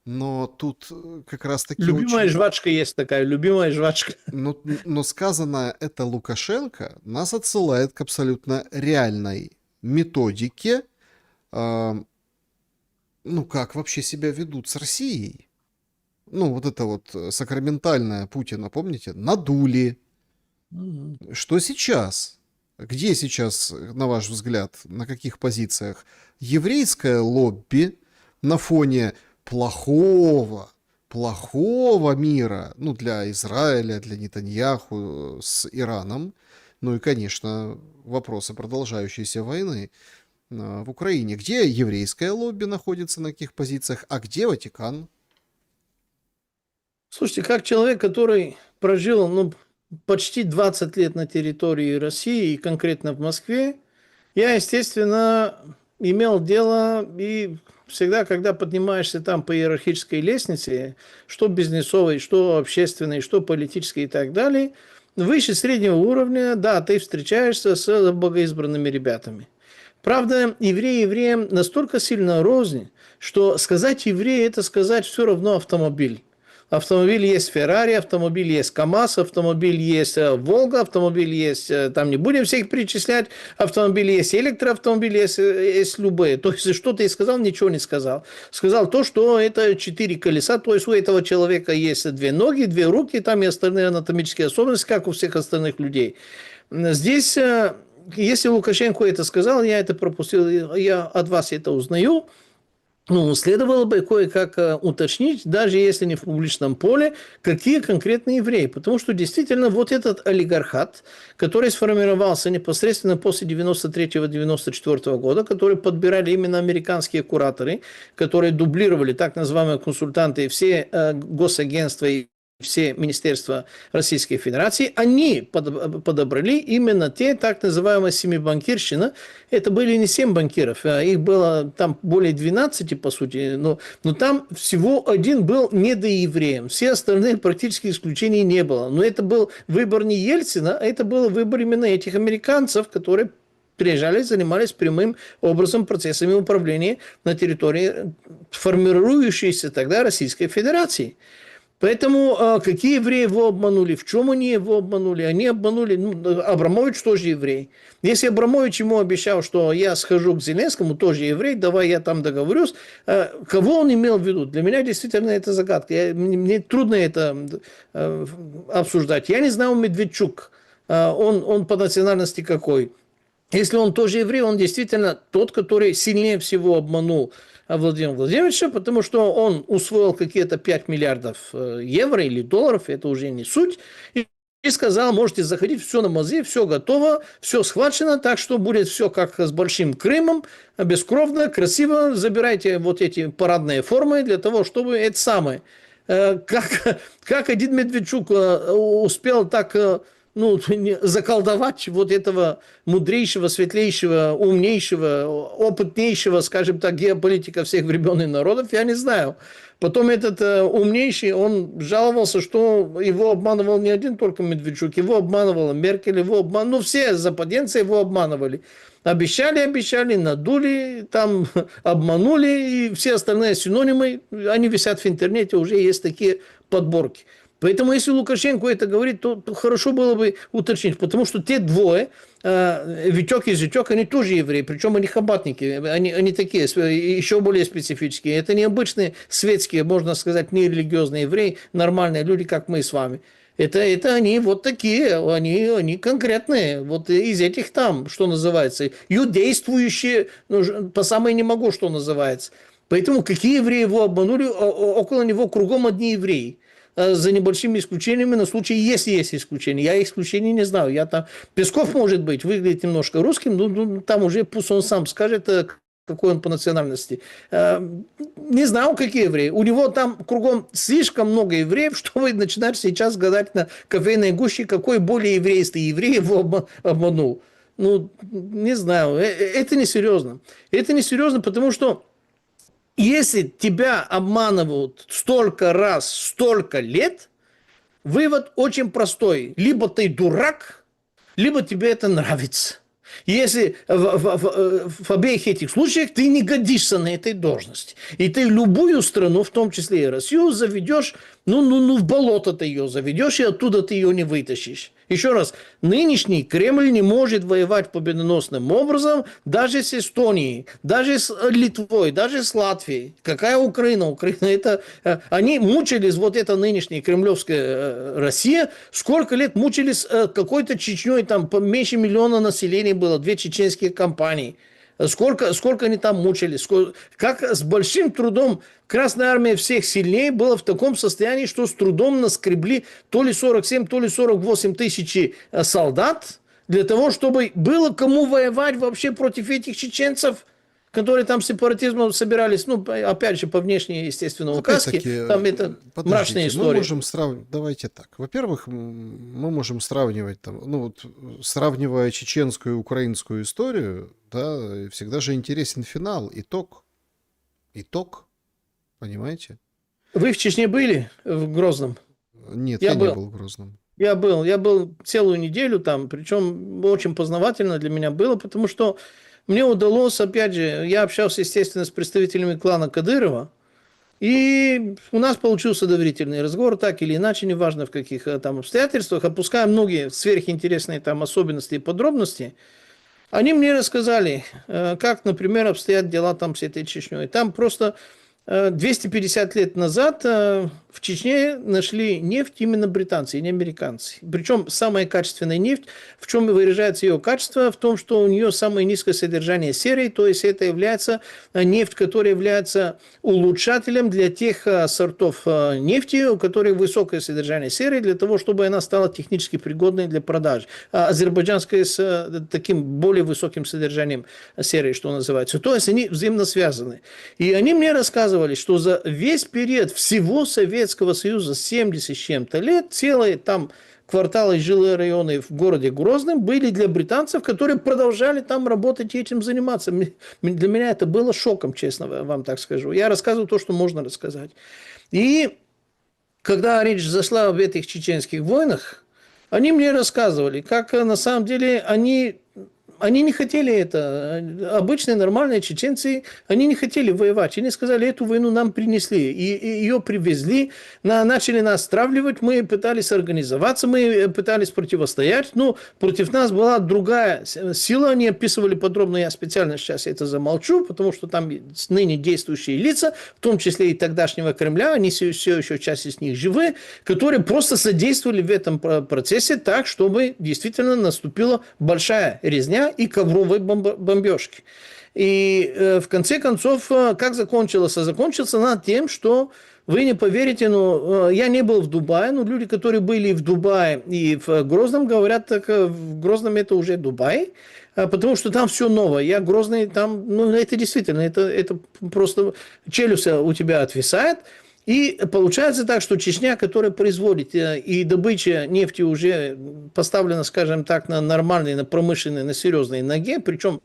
Но тут как раз-таки... Любимая жвачка есть такая, любимая жвачка. Но сказанное это Лукашенко нас отсылает к абсолютно реальной методике, как вообще себя ведут с Россией. Вот это вот сакраментальное Путина, помните? Надули. Что сейчас? Где сейчас, на ваш взгляд, на каких позициях? Еврейское лобби на фоне плохого мира, ну, для Израиля, для Нетаньяху с Ираном, ну и, конечно, вопросы продолжающейся войны в Украине. Где еврейское лобби находится, на каких позициях, а где Ватикан? Слушайте, как человек, который прожил почти 20 лет на территории России и конкретно в Москве, я, естественно, имел дело и всегда, когда поднимаешься там по иерархической лестнице, что бизнесовой, что общественной, что политической и так далее, выше среднего уровня, да, ты встречаешься с богоизбранными ребятами. Правда, евреи евреям настолько сильно рознь, что сказать еврей – это сказать все равно автомобиль. Автомобиль есть Феррари, автомобиль есть КамАЗ, автомобиль есть Волга, автомобиль есть, там не будем всех перечислять, автомобиль есть электроавтомобиль, есть любые. То есть, что ты сказал, ничего не сказал. Сказал то, что это 4 колеса, то есть у этого человека есть 2 ноги, 2 руки, там и остальные анатомические особенности, как у всех остальных людей. Здесь, если Лукашенко это сказал, я это пропустил, я от вас это узнаю. Ну, следовало бы кое-как уточнить, даже если не в публичном поле, какие конкретные евреи. Потому что действительно вот этот олигархат, который сформировался непосредственно после 93-94 года, который подбирали именно американские кураторы, которые дублировали так называемые консультанты, все госагентства и все министерства Российской Федерации, они подобрали именно те так называемые семибанкирщина. Это были не 7 банкиров, их было там более 12, по сути, но там всего один был недоевреем. Все остальные практически исключений не было. Но это был выбор не Ельцина, а это был выбор именно этих американцев, которые приезжали, занимались прямым образом процессами управления на территории формирующейся тогда Российской Федерации. Поэтому какие евреи его обманули, в чем они его обманули? Они обманули, Абрамович тоже еврей. Если Абрамович ему обещал, что я схожу к Зеленскому, тоже еврей, давай я там договорюсь, кого он имел в виду? Для меня действительно это загадка. Мне трудно это обсуждать. Я не знаю Медведчук, он по национальности какой. Если он тоже еврей, он действительно тот, который сильнее всего обманул Владимира Владимировича, потому что он усвоил какие-то 5 миллиардов евро или долларов, это уже не суть, и сказал, можете заходить, все на мази, все готово, все схвачено, так что будет все как с Большим Крымом, бескровно, красиво, забирайте вот эти парадные формы для того, чтобы это самое. Как один Медведчук успел так заколдовать вот этого мудрейшего, светлейшего, умнейшего, опытнейшего, скажем так, геополитика всех времен и народов, я не знаю. Потом этот умнейший, он жаловался, что его обманывал не один только Медведчук, его обманывала Меркель, его обманывали, все западенцы его обманывали. Обещали, надули, там обманули, и все остальные синонимы, они висят в интернете, уже есть такие подборки. Поэтому, если Лукашенко это говорит, то хорошо было бы уточнить, потому что те двое, Витек и Зятек, они тоже евреи, причем они хабатники, они такие, еще более специфические. Это не обычные светские, можно сказать, нерелигиозные евреи, нормальные люди, как мы с вами. Это они вот такие, они конкретные, вот из этих там, что называется, юдействующие, по самой не могу, что называется. Поэтому какие евреи его обманули, около него кругом одни евреи. За небольшими исключениями, на случай, если есть исключения. Я исключений не знаю. Я там... Песков, может быть, выглядит немножко русским, но там уже пусть он сам скажет, какой он по национальности. Не знаю, какие евреи. У него там кругом слишком много евреев, что вы начинаете сейчас гадать на кофейной гуще, какой более еврейский еврей его обманул. Не знаю. Это несерьезно. Это несерьезно, потому что если тебя обманывают столько раз, столько лет, вывод очень простой. Либо ты дурак, либо тебе это нравится. Если в обеих этих случаях ты не годишься на этой должности. И ты любую страну, в том числе и Россию, заведешь, в болото ты ее заведешь, и оттуда ты ее не вытащишь. Еще раз, нынешний Кремль не может воевать победоносным образом даже с Эстонией, даже с Литвой, даже с Латвией. Какая Украина? Украина это... Они мучились, вот эта нынешняя кремлевская Россия, сколько лет мучились какой-то Чечней, там меньше миллиона населения было, 2 чеченские компании. Сколько они там мучились, как с большим трудом Красная Армия всех сильнее была в таком состоянии, что с трудом наскребли то ли 47, то ли 48 тысяч солдат для того, чтобы было кому воевать вообще против этих чеченцев, которые там сепаратизмом собирались, ну, опять же, по внешней, естественно, указке, Опять-таки, там это мрачная мы история. можем сравнивать, давайте так. Во-первых, мы можем сравнивать, там, ну, вот, сравнивая чеченскую и украинскую историю, да, всегда же интересен финал, итог, понимаете? Вы в Чечне были, в Грозном? Нет, Я я не был. был в Грозном. Я был целую неделю там, причем очень познавательно для меня было, потому что мне удалось, опять же, я общался, естественно, с представителями клана Кадырова, и у нас получился доверительный разговор, так или иначе, неважно в каких там обстоятельствах, опуская многие сверхинтересные там особенности и подробности, они мне рассказали, как, например, обстоят дела там с этой Чечней. Там просто 250 лет назад в Чечне нашли нефть именно британцы, и не американцы. Причем самая качественная нефть, в чем выражается ее качество, в том, что у нее самое низкое содержание серы, то есть это является нефть, которая является улучшателем для тех сортов нефти, у которых высокое содержание серы, для того, чтобы она стала технически пригодной для продажи. Азербайджанская с таким более высоким содержанием серы, что называется. То есть они взаимно связаны. И они мне рассказывали, что за весь период всего Советского Союза 70 с чем-то лет целые там кварталы, жилые районы в городе Грозном были для британцев, которые продолжали там работать и этим заниматься. Для меня это было шоком, честно вам так скажу. Я рассказываю то, что можно рассказать. И когда речь зашла об этих чеченских войнах, они мне рассказывали, как на самом деле они не хотели это. Обычные нормальные чеченцы, они не хотели воевать. Они сказали, эту войну нам принесли. И ее привезли, начали нас стравливать. Мы пытались организоваться, мы пытались противостоять. Но против нас была другая сила. Они описывали подробно, я специально сейчас это замолчу, потому что там ныне действующие лица, в том числе и тогдашнего Кремля, они все еще часть из них живы, которые просто содействовали в этом процессе так, чтобы действительно наступила большая резня и ковровой бомбежки. И в конце концов, как закончилось? Закончилось она тем, что вы не поверите, но я не был в Дубае, но люди, которые были в Дубае и в Грозном, говорят, так в Грозном это уже Дубай, потому что там все новое. Я Грозный, там, ну, это действительно, это просто челюсть у тебя отвисает. И получается так, что Чечня, которая производит и добыча нефти уже поставлена, скажем так, на нормальной, на промышленной, на серьезной ноге, причем,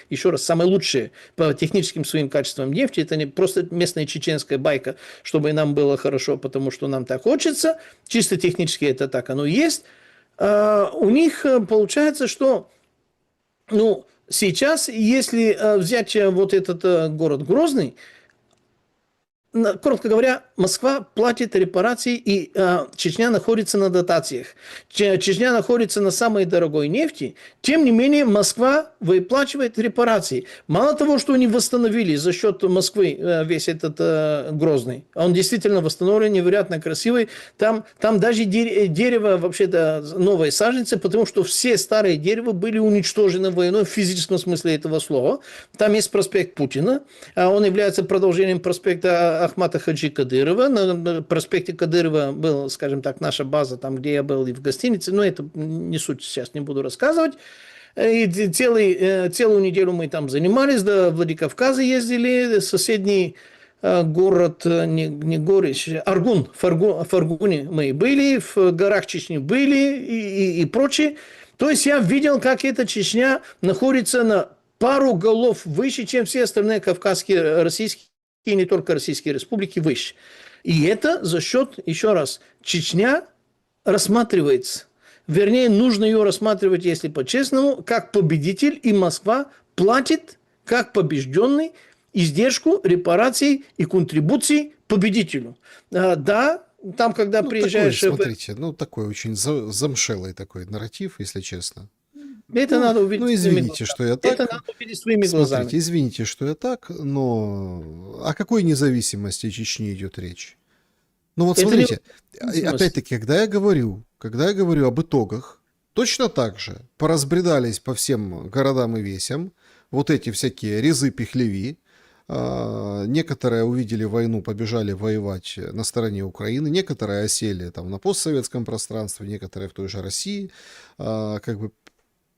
еще раз, самое лучшее по техническим своим качествам нефти, это не просто местная чеченская байка, чтобы нам было хорошо, потому что нам так хочется, чисто технически это так оно и есть. У них получается, что, ну, сейчас, если взять вот этот город Грозный, коротко говоря, Москва платит репарации, и Чечня находится на дотациях. Чечня находится на самой дорогой нефти. Тем не менее, Москва выплачивает репарации. Мало того, что они восстановили за счет Москвы весь этот Грозный, он действительно восстановлен, невероятно красивый. Там даже дерево, вообще-то, новые саженцы, потому что все старые дерева были уничтожены войной в физическом смысле этого слова. Там есть проспект Путина, он является продолжением проспекта Ахмата Хаджи Кадырова. На проспекте Кадырова была, скажем так, наша база, там, где я был и в гостинице, но это не суть, сейчас не буду рассказывать. И целую неделю мы там занимались, до Владикавказа ездили, соседний город, не Горич, Аргун, в Аргуне мы были, в горах Чечни были и прочее. То есть я видел, как эта Чечня находится на пару голов выше, чем все остальные кавказские, российские, и не только российские республики, выше. И это за счет, еще раз, Чечня рассматривается. Вернее, нужно ее рассматривать, если по-честному, как победитель, и Москва платит, как побежденный, издержку, репараций и контрибуций победителю. Да, там, когда приезжаешь... Такой, смотрите, такой очень замшелый такой нарратив, если честно. Это надо увидеть своими глазами. Что я так. Это надо увидеть своими глазами. Извините, что я так, но о какой независимости Чечни идет речь? Ну вот смотрите, опять-таки, когда я говорю об итогах, точно так же поразбредались по всем городам и весям, вот эти всякие резы-пихлеви. Некоторые увидели войну, побежали воевать на стороне Украины, некоторые осели там на постсоветском пространстве, некоторые в той же России, как бы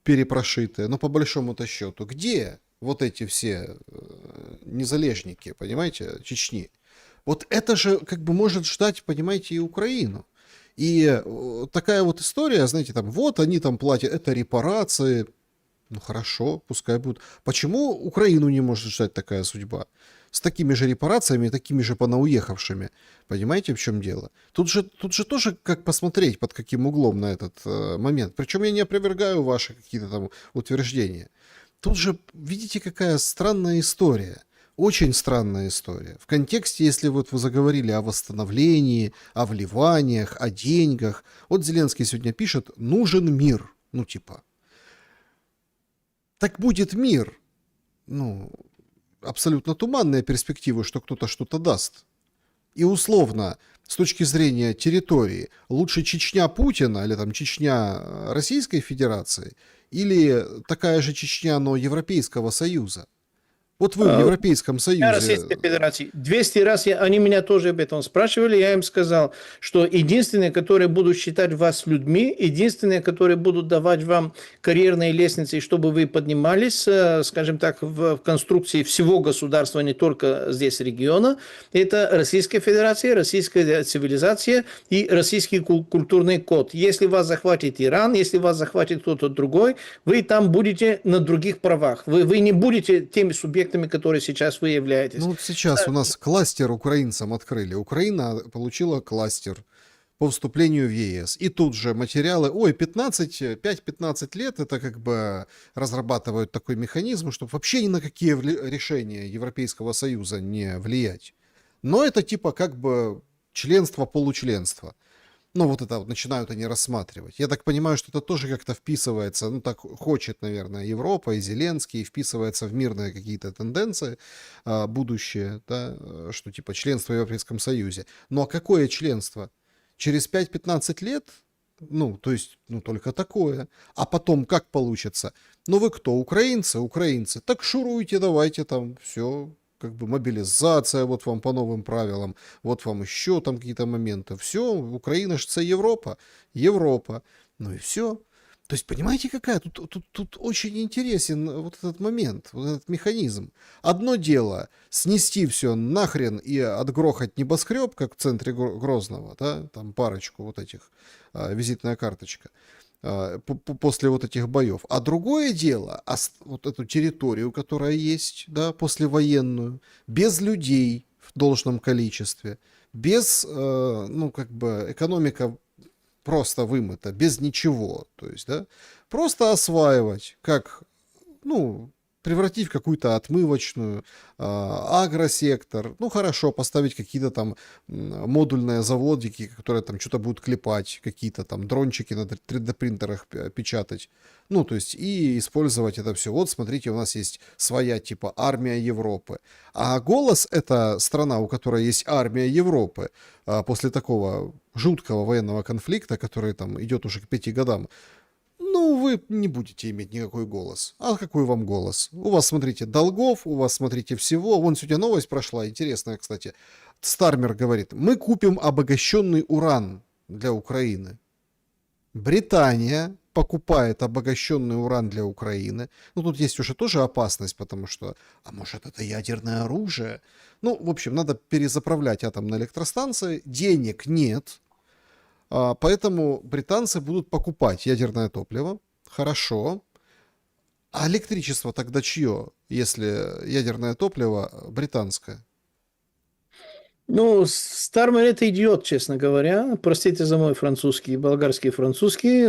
перепрошитые. Но по большому-то счету, где вот эти все незалежники, понимаете, Чечни? Вот это же как бы может ждать, понимаете, и Украину. И такая вот история, знаете, там, вот они там платят, это репарации. Ну хорошо, пускай будут. Почему Украину не может ждать такая судьба? С такими же репарациями, такими же понауехавшими. Понимаете, в чем дело? Тут же тоже как посмотреть, под каким углом на этот момент. Причем я не опровергаю ваши какие-то там утверждения. Тут же, видите, какая странная история. Очень странная история. В контексте, если вот вы заговорили о восстановлении, о вливаниях, о деньгах. Вот Зеленский сегодня пишет: нужен мир. Ну типа. Так будет мир. Ну, абсолютно туманные перспективы, что кто-то что-то даст. И условно, с точки зрения территории, лучше Чечня Путина или там Чечня Российской Федерации или такая же Чечня, но Европейского Союза? Вот вы в Европейском Союзе... Российской Федерации. 200 раз они меня тоже об этом спрашивали. Я им сказал, что единственные, которые будут считать вас людьми, единственные, которые будут давать вам карьерные лестницы, чтобы вы поднимались, скажем так, в конструкции всего государства, не только здесь региона, это Российская Федерация, российская цивилизация и российский культурный код. Если вас захватит Иран, если вас захватит кто-то другой, вы там будете на других правах. Вы не будете теми субъектами, которые сейчас вы являетесь. Ну вот сейчас у нас кластер украинцам открыли. Украина получила кластер по вступлению в ЕС. И тут же материалы, 5-15 лет, это как бы разрабатывают такой механизм, чтобы вообще ни на какие решения Европейского Союза не влиять. Но это типа как бы членство-получленство. Ну, вот это вот начинают они рассматривать. Я так понимаю, что это тоже как-то вписывается, ну, так хочет, наверное, Европа и Зеленский, вписывается в мирные какие-то тенденции будущее, да, что типа членство в Европейском Союзе. Ну, а какое членство? Через 5-15 лет? Ну, то есть, ну, только такое. А потом как получится? Ну, вы кто? Украинцы? Украинцы. Так шуруйте, давайте там, все... как бы мобилизация, вот вам по новым правилам, вот вам еще там какие-то моменты. Все, Украина же это Европа. Европа. Ну и все. То есть, понимаете, какая? Тут очень интересен вот этот момент, вот этот механизм. Одно дело снести все нахрен и отгрохать небоскреб, как в центре Грозного, да, там парочку вот этих, визитная карточка, после вот этих боев. А другое дело, вот эту территорию, которая есть, да, послевоенную, без людей в должном количестве, без, ну, как бы, экономика просто вымыта, без ничего, то есть, да, просто осваивать, как, ну, превратить в какую-то отмывочную, агросектор, ну хорошо, поставить какие-то там модульные заводики, которые там что-то будут клепать, какие-то там дрончики на 3D-принтерах печатать, ну то есть и использовать это все. Вот смотрите, у нас есть своя типа армия Европы, а «Голос» — это страна, у которой есть армия Европы, после такого жуткого военного конфликта, который там идет уже к 5 годам. Ну, вы не будете иметь никакой голос. А какой вам голос? У вас, смотрите, долгов, у вас, смотрите, всего. Вон сегодня новость прошла, интересная, кстати. Стармер говорит: мы купим обогащенный уран для Украины. Британия покупает обогащенный уран для Украины. Ну, тут есть уже тоже опасность, потому что, а может, это ядерное оружие? Ну, в общем, надо перезаправлять атомные электростанции. Денег нет. Поэтому британцы будут покупать ядерное топливо. Хорошо. А электричество тогда чье, если ядерное топливо британское? Ну, Стармер это идиот, честно говоря. Простите за мой французский, болгарский французский.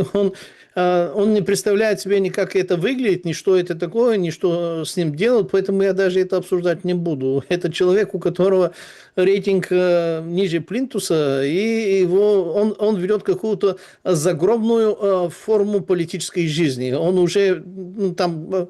Он не представляет себе ни как это выглядит, ни что это такое, ни что с ним делать, поэтому я даже это обсуждать не буду. Это человек, у которого рейтинг ниже плинтуса, и он ведет какую-то загробную форму политической жизни. Он уже там...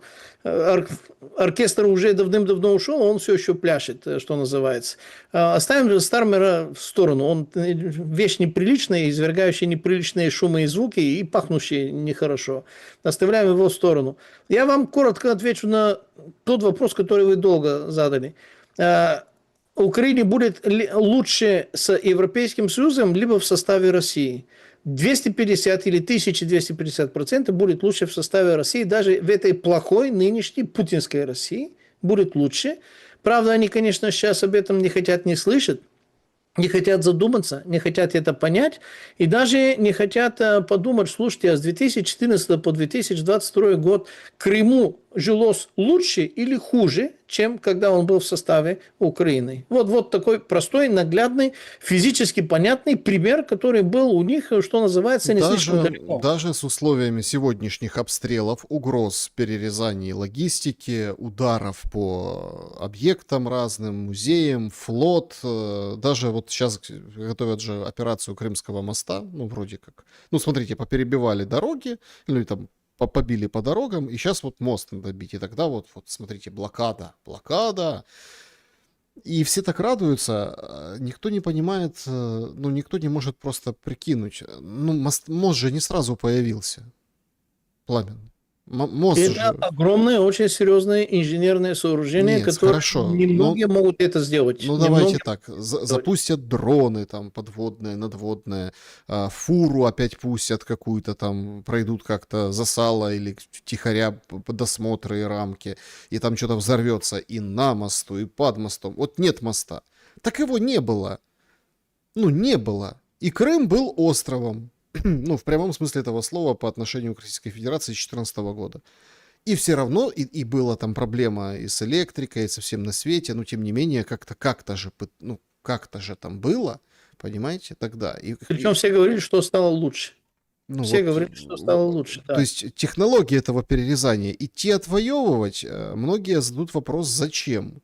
Оркестр уже давным-давно ушел, он все еще пляшет, что называется. Оставим оставим Стармера в сторону. Он вещь неприличная, извергающая неприличные шумы и звуки и пахнущие нехорошо. Оставляем его в сторону. Я вам коротко отвечу на тот вопрос, который вы долго задали. Украине будет лучше с Европейским Союзом, либо в составе России. 250 или 1250% будет лучше в составе России, даже в этой плохой нынешней путинской России будет лучше. Правда, они, конечно, сейчас об этом не хотят, не слышат, не хотят задуматься, не хотят это понять, и даже не хотят подумать, слушайте, а с 2014 по 2022 год Крыму жилось лучше или хуже, чем когда он был в составе Украины. Вот такой простой, наглядный, физически понятный пример, который был у них, что называется, не слишком далеко. Даже с условиями сегодняшних обстрелов, угроз перерезаний логистики, ударов по объектам разным, музеям, флот, даже вот сейчас готовят же операцию Крымского моста, ну, вроде как. Ну, смотрите, поперебивали дороги, ну, и там побили по дорогам, и сейчас вот мост надо бить. И тогда вот смотрите, блокада. И все так радуются, никто не понимает, ну, никто не может просто прикинуть. Ну, мост же не сразу появился. Пламен. Мост Это же... огромное, очень серьезное инженерное сооружение, Нет, которое хорошо. немногие могут это сделать. Ну, давайте так, запустят дроны там подводные, надводные, фуру опять пустят какую-то там, пройдут как-то за сало или втихаря досмотры и рамки, и там что-то взорвется и на мосту, и под мостом. Вот нет моста. Так его не было. Ну, не было. И Крым был островом. Ну, в прямом смысле этого слова по отношению к Российской Федерации с 2014 года. И все равно, и была там проблема и с электрикой, и со всем на свете, но тем не менее, как-то же там было, понимаете, тогда. Причем все говорили, что стало лучше. Ну, все вот, говорили, что стало лучше. Да. То есть технологии этого перерезания, идти отвоевывать, многие зададут вопрос, зачем?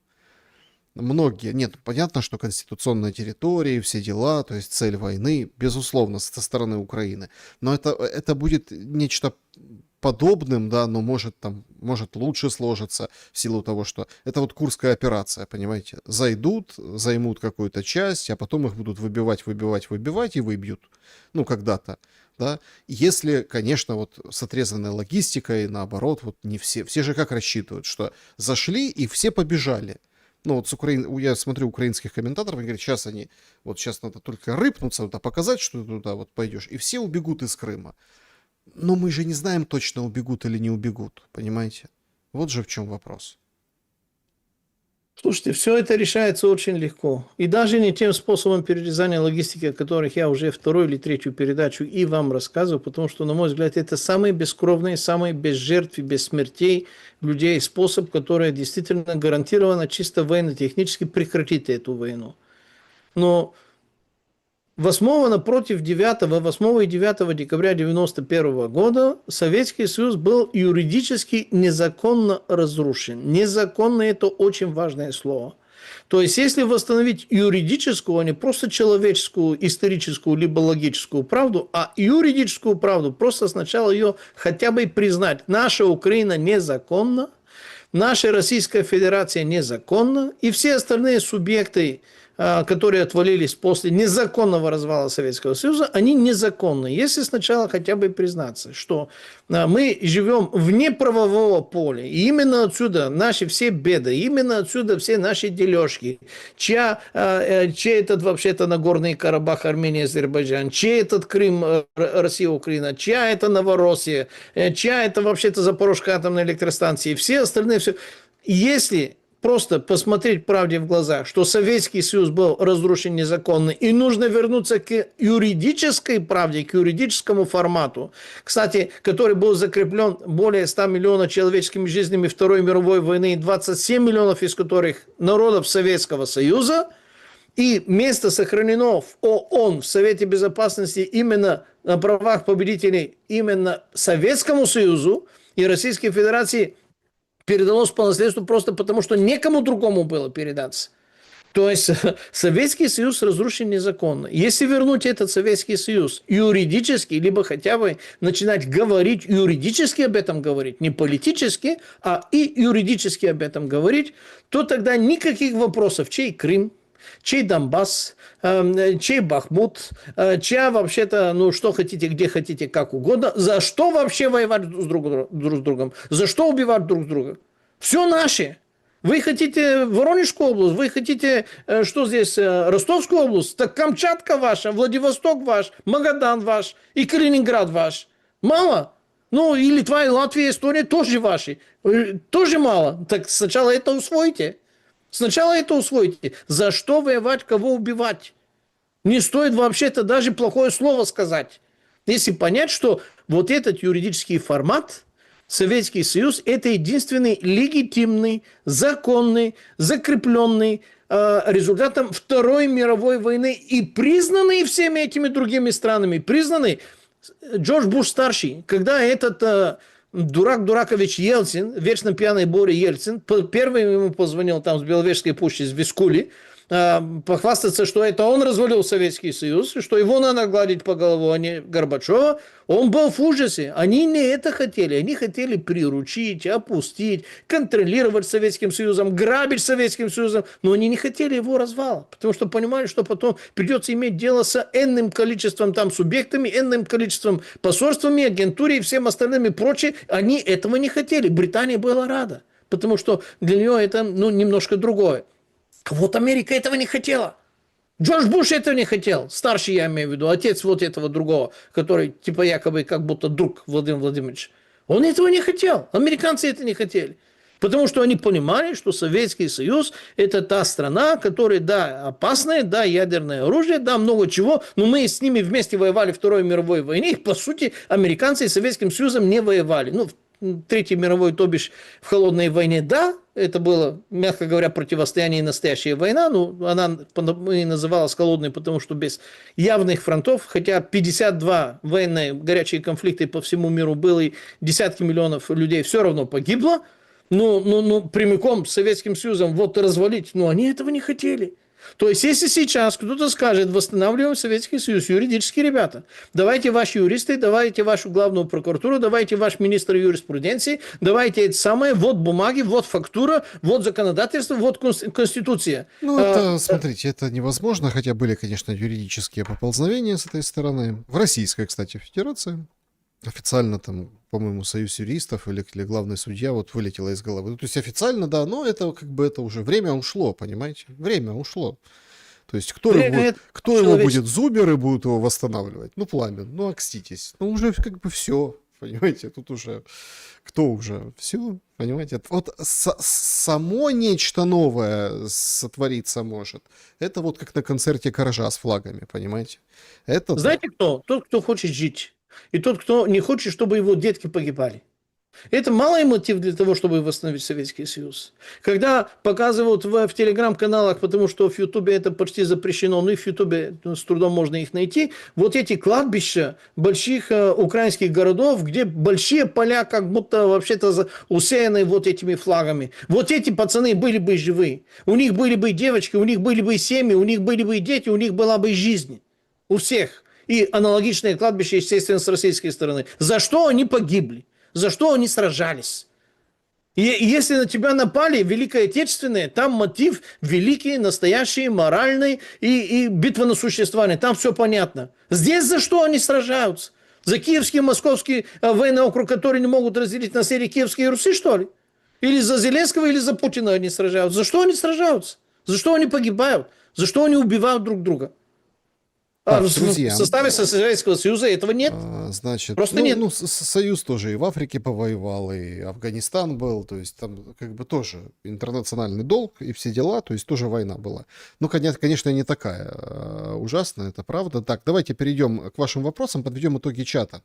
Многие. Нет, понятно, что конституционная территория, все дела, то есть цель войны, безусловно, со стороны Украины. Но это будет нечто подобным, да, но может лучше сложиться в силу того, что это вот Курская операция, понимаете? Зайдут, займут какую-то часть, а потом их будут выбивать и выбьют. Ну, когда-то. Да? Если, конечно, вот с отрезанной логистикой, наоборот, вот не все. Все же как рассчитывают, что зашли и все побежали. Ну, вот я смотрю украинских комментаторов, они говорят, сейчас надо только рыпнуться, показать, что ты туда вот пойдешь, и все убегут из Крыма. Но мы же не знаем точно, убегут или не убегут, понимаете? Вот же в чем вопрос. Слушайте, все это решается очень легко. И даже не тем способом перерезания логистики, о которых я уже вторую или третью передачу и вам рассказываю, потому что, на мой взгляд, это самый бескровный, самый без жертв и без смертей людей способ, который действительно гарантированно чисто военно-технически прекратит эту войну. Но 8 напротив 9, 8 и 9 декабря 1991 года Советский Союз был юридически незаконно разрушен. Незаконно – это очень важное слово. То есть, если восстановить юридическую, а не просто человеческую, историческую, либо логическую правду, а юридическую правду, просто сначала ее хотя бы признать. Наша Украина незаконна, наша Российская Федерация незаконна, и все остальные субъекты, которые отвалились после незаконного развала Советского Союза, они незаконны. Если сначала хотя бы признаться, что мы живем вне правового поля, и именно отсюда наши все беды, именно отсюда все наши дележки, чей этот вообще-то Нагорный Карабах, Армения, Азербайджан, чей этот Крым, Россия, Украина, чья это Новороссия, чья это вообще-то Запорожская атомная электростанция, и все остальные, все. Если просто посмотреть правде в глаза, что Советский Союз был разрушен незаконно, и нужно вернуться к юридической правде, к юридическому формату, кстати, который был закреплен более 100 миллионов человеческими жизнями Второй мировой войны, 27 миллионов из которых народов Советского Союза, и место сохранено в ООН, в Совете Безопасности, именно на правах победителей, именно Советскому Союзу и Российской Федерации передалось по наследству просто потому, что некому другому было передаться. То есть Советский Союз разрушен незаконно. Если вернуть этот Советский Союз юридически, либо хотя бы начинать говорить, юридически об этом говорить, не политически, а и юридически об этом говорить, то тогда никаких вопросов, чей Крым, чей Донбасс, чей Бахмут, чья вообще-то, ну, что хотите, где хотите, как угодно. За что вообще воевать друг с другом? За что убивать друг друга? Все наше. Вы хотите Воронежскую область, вы хотите, что здесь, Ростовскую область, так Камчатка ваша, Владивосток ваш, Магадан ваш и Калининград ваш. Мало? Ну, и Литва, и Латвия, Эстония тоже ваши. Тоже мало. Так сначала это усвойте. Сначала это усвойте. За что воевать, кого убивать? Не стоит вообще-то даже плохое слово сказать. Если понять, что вот этот юридический формат, Советский Союз, это единственный легитимный, законный, закрепленный результатом Второй мировой войны и признанный всеми этими другими странами, признанный Джордж Буш-старший, когда этот дурак Дуракович Ельцин, вечно пьяный Боря Ельцин, первый ему позвонил там с Беловежской пущи, с Вискули, похвастаться, что это он развалил Советский Союз, что его надо гладить по голову, а не Горбачева. Он был в ужасе. Они не это хотели. Они хотели приручить, опустить, контролировать Советским Союзом, грабить Советским Союзом. Но они не хотели его развала, потому что понимали, что потом придется иметь дело с энным количеством там субъектами, энным количеством посольствами, агентурой и всем остальным и прочее. Они этого не хотели. Британия была рада, потому что для нее это немножко другое. Вот Америка этого не хотела. Джордж Буш этого не хотел. Старший, я имею в виду, отец вот этого другого, который типа якобы как будто друг Владимир Владимирович. Он этого не хотел. Американцы это не хотели. Потому что они понимали, что Советский Союз – это та страна, которая, да, опасная, да, ядерное оружие, да, много чего, но мы с ними вместе воевали в Второй мировой войне, и, по сути, американцы с Советским Союзом не воевали. Ну, в Третьей мировой, то бишь в холодной войне, да, это было, мягко говоря, противостояние и настоящая война, но она и называлась холодной, потому что без явных фронтов, хотя 52 военные горячие конфликты по всему миру было, и десятки миллионов людей все равно погибло, но прямиком с Советским Союзом вот развалить, они этого не хотели. То есть, если сейчас кто-то скажет, восстанавливаем Советский Союз, юридические ребята, давайте ваши юристы, давайте вашу главную прокуратуру, давайте ваш министр юриспруденции, давайте это самое, вот бумаги, вот фактура, вот законодательство, вот Конституция. Ну, это, смотрите, это невозможно, хотя были, конечно, юридические поползновения с этой стороны. В Российской, кстати, Федерации. Официально там, по-моему, Союз юристов или главный судья вот вылетело из головы. То есть официально, да, но это как бы это уже время ушло, понимаете? Время ушло. То есть кто его будет зубер и будет его восстанавливать? Ну, Пламен, ну, окститесь. Ну, уже как бы все, понимаете? Тут уже кто уже? Все, понимаете? Вот само нечто новое сотвориться может. Это вот как на концерте Коржа с флагами, понимаете? Это знаете кто? Тот, кто хочет жить. И тот, кто не хочет, чтобы его детки погибали. Это малый мотив для того, чтобы восстановить Советский Союз. Когда показывают в телеграм-каналах, потому что в Ютубе это почти запрещено, но и в Ютубе с трудом можно их найти, вот эти кладбища больших украинских городов, где большие поля как будто вообще-то усеяны вот этими флагами. Вот эти пацаны были бы живы. У них были бы девочки, у них были бы семьи, у них были бы дети, у них была бы жизнь. У всех. И аналогичное кладбище, естественно, с российской стороны. За что они погибли? За что они сражались? И если на тебя напали Великое Отечественное, там мотив великий, настоящий, моральный и битва на существование. Там все понятно. Здесь за что они сражаются? За Киевский, Московский военный округ, который не могут разделить на серии Киевской и Руси, что ли? Или за Зеленского, или за Путина они сражаются? За что они сражаются? За что они погибают? За что они убивают друг друга? друзья, в составе Советского Союза этого нет. Значит, Просто нет. Союз тоже и в Африке повоевал, и Афганистан был, то есть там как бы тоже интернациональный долг и все дела, то есть тоже война была. Ну, конечно, не такая ужасная, это правда. Так, давайте перейдем к вашим вопросам, подведем итоги чата.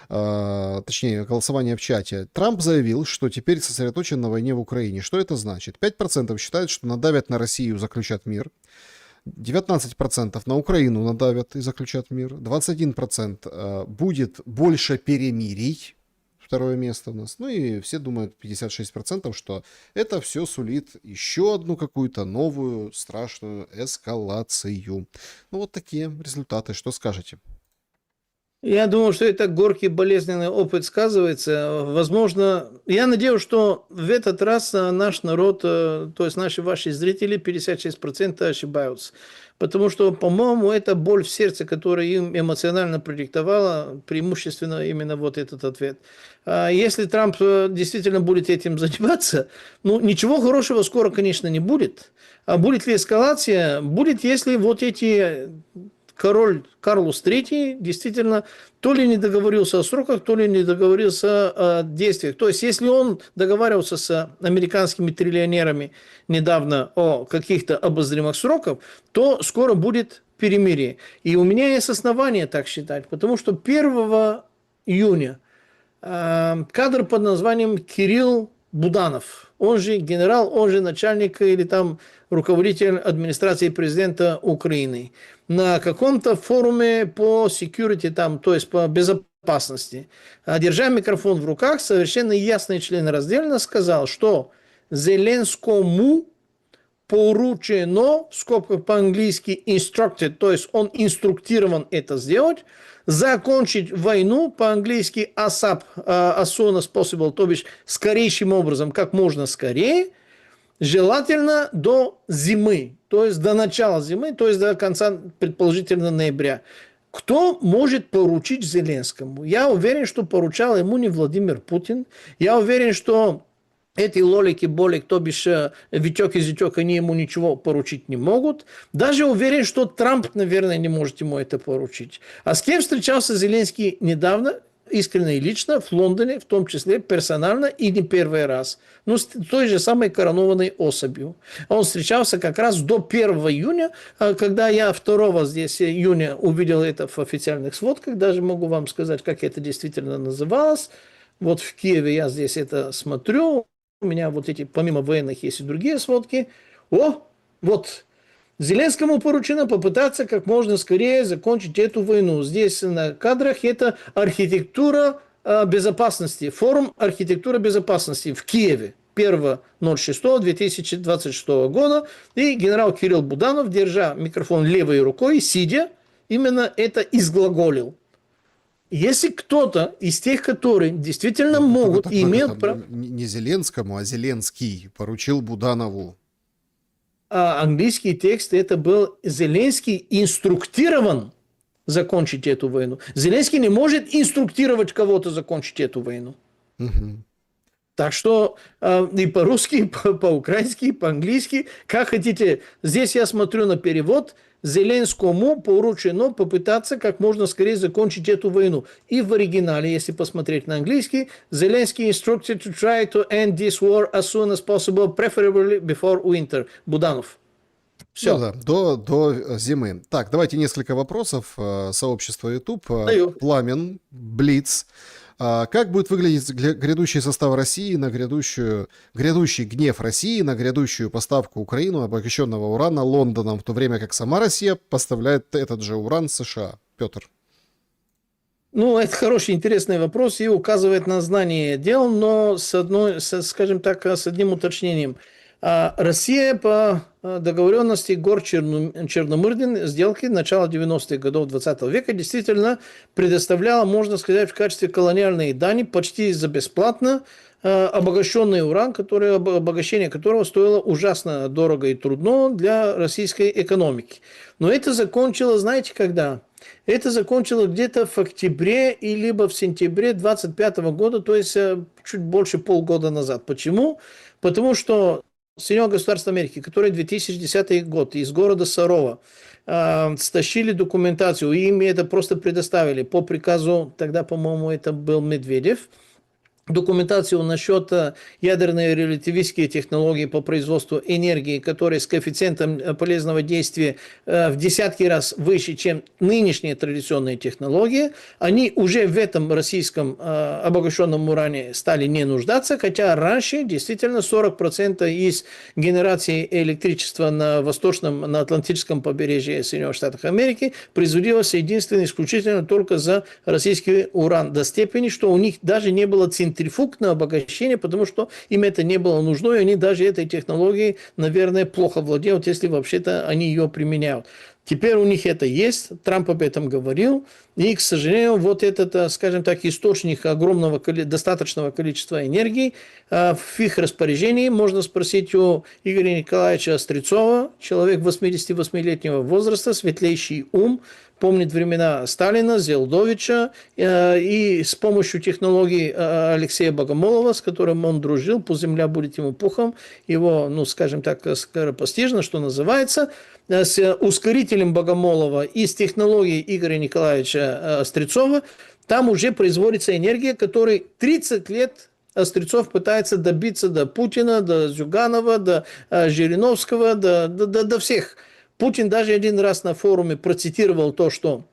Точнее, голосования в чате. Трамп заявил, что теперь сосредоточен на войне в Украине. Что это значит? 5% считают, что надавят на Россию, заключат мир. 19% на Украину надавят и заключат мир. 21% будет больше перемирий. Второе место у нас. Ну и все думают, 56%, что это все сулит еще одну какую-то новую страшную эскалацию. Ну вот такие результаты. Что скажете? Я думаю, что это горький болезненный опыт сказывается. Возможно, я надеюсь, что в этот раз наш народ, то есть наши ваши зрители, 56% ошибаются. Потому что, по-моему, это боль в сердце, которая им эмоционально продиктовала преимущественно именно вот этот ответ. А если Трамп действительно будет этим заниматься, ну, ничего хорошего скоро, конечно, не будет. А будет ли эскалация? Будет, если вот эти король Карлос III действительно то ли не договорился о сроках, то ли не договорился о действиях. То есть, если он договаривался с американскими триллионерами недавно о каких-то обозримых сроках, то скоро будет перемирие. И у меня есть основания так считать, потому что 1 июня кадр под названием Кирилл Буданов, он же генерал, он же начальник или там руководитель администрации президента Украины, на каком-то форуме по security, там, то есть по безопасности, держа микрофон в руках, совершенно ясно и членораздельно сказал, что Зеленскому поручено, в скобках по-английски instructed, то есть он инструктирован это сделать, закончить войну, по-английски ASAP, as soon as possible, то бишь скорейшим образом, как можно скорее, желательно до зимы, то есть до начала зимы, то есть до конца, предположительно, ноября. Кто может поручить Зеленскому? Я уверен, что поручал ему не Владимир Путин. Я уверен, что эти лолики-болик, то бишь Витек и Зятек, они ему ничего поручить не могут. Даже уверен, что Трамп, наверное, не может ему это поручить. А с кем встречался Зеленский недавно? Искренне и лично в Лондоне, в том числе персонально и не первый раз. Ну, с той же самой коронованной особью. Он встречался как раз до 1 июня, когда я 2 здесь июня увидел это в официальных сводках, даже могу вам сказать, как это действительно называлось. Вот в Киеве я здесь это смотрю, у меня вот эти, помимо военных, есть и другие сводки. О, вот Зеленскому поручено попытаться как можно скорее закончить эту войну. Здесь на кадрах это архитектура безопасности, форум архитектура безопасности в Киеве 1.06.2026 года. И генерал Кирилл Буданов, держа микрофон левой рукой, сидя, именно это изглаголил. Если кто-то из тех, которые действительно могут и имеют право... Не Зеленскому, а Зеленский поручил Буданову. Английский текст это был Зеленский инструктирован закончить эту войну. Зеленский не может инструктировать кого-то закончить эту войну. Угу. Так что и по-русски, и по-украински, и по-английски, как хотите. Здесь я смотрю на перевод. Зеленскому поручено попытаться как можно скорее закончить эту войну. И в оригинале, если посмотреть на английский, Зеленский instructed to try to end this war as soon as possible, preferably before winter. Буданов. Все. Ну да, до зимы. Так, давайте несколько вопросов. Сообщество YouTube. Даю. Пламен, Блиц. Как будет выглядеть грядущий состав России на грядущий гнев России на грядущую поставку Украину обогащенного урана Лондоном, в то время как сама Россия поставляет этот же уран США? Петр. Ну, это хороший, интересный вопрос и указывает на знание дел, но скажем так, с одним уточнением. Россия по договоренности гор Черномырдин, сделки начала 90-х годов 20 века действительно предоставляла, можно сказать, в качестве колониальной дани почти за бесплатно обогащенный уран, обогащение которого стоило ужасно дорого и трудно для российской экономики. Но это закончилось, знаете, когда? Это закончилось где-то в октябре и либо в сентябре 25 года, то есть чуть больше полгода назад. Почему? Потому что Соединенные Государства Америки, которые 2010 год из города Сарова стащили документацию, и им это просто предоставили по приказу, тогда, по-моему, это был Медведев, документацию насчет ядерной релятивистские технологии по производству энергии, которые с коэффициентом полезного действия в десятки раз выше, чем нынешние традиционные технологии, они уже в этом российском обогащенном уране стали не нуждаться, хотя раньше действительно 40% из генерации электричества на Атлантическом побережье Соединенных Штатов Америки производилось единственно исключительно только за российский уран, до степени, что у них даже не было центрифуг на обогащение, потому что им это не было нужно, и они даже этой технологией, наверное, плохо владеют, если вообще-то они ее применяют. Теперь у них это есть, Трамп об этом говорил, и, к сожалению, вот этот, скажем так, источник огромного, достаточного количества энергии в их распоряжении. Можно спросить у Игоря Николаевича Острецова, человек 88-летнего возраста, светлейший ум, помнит времена Сталина, Зелдовича, и с помощью технологий Алексея Богомолова, с которым он дружил, пусть земля будет ему пухом, его, ну, скажем так, скоропостижно, что называется, с ускорителем Богомолова и с технологией Игоря Николаевича Острецова, там уже производится энергия, которой 30 лет Острецов пытается добиться до Путина, до Зюганова, до Жириновского, до всех. Путин даже один раз на форуме процитировал то, что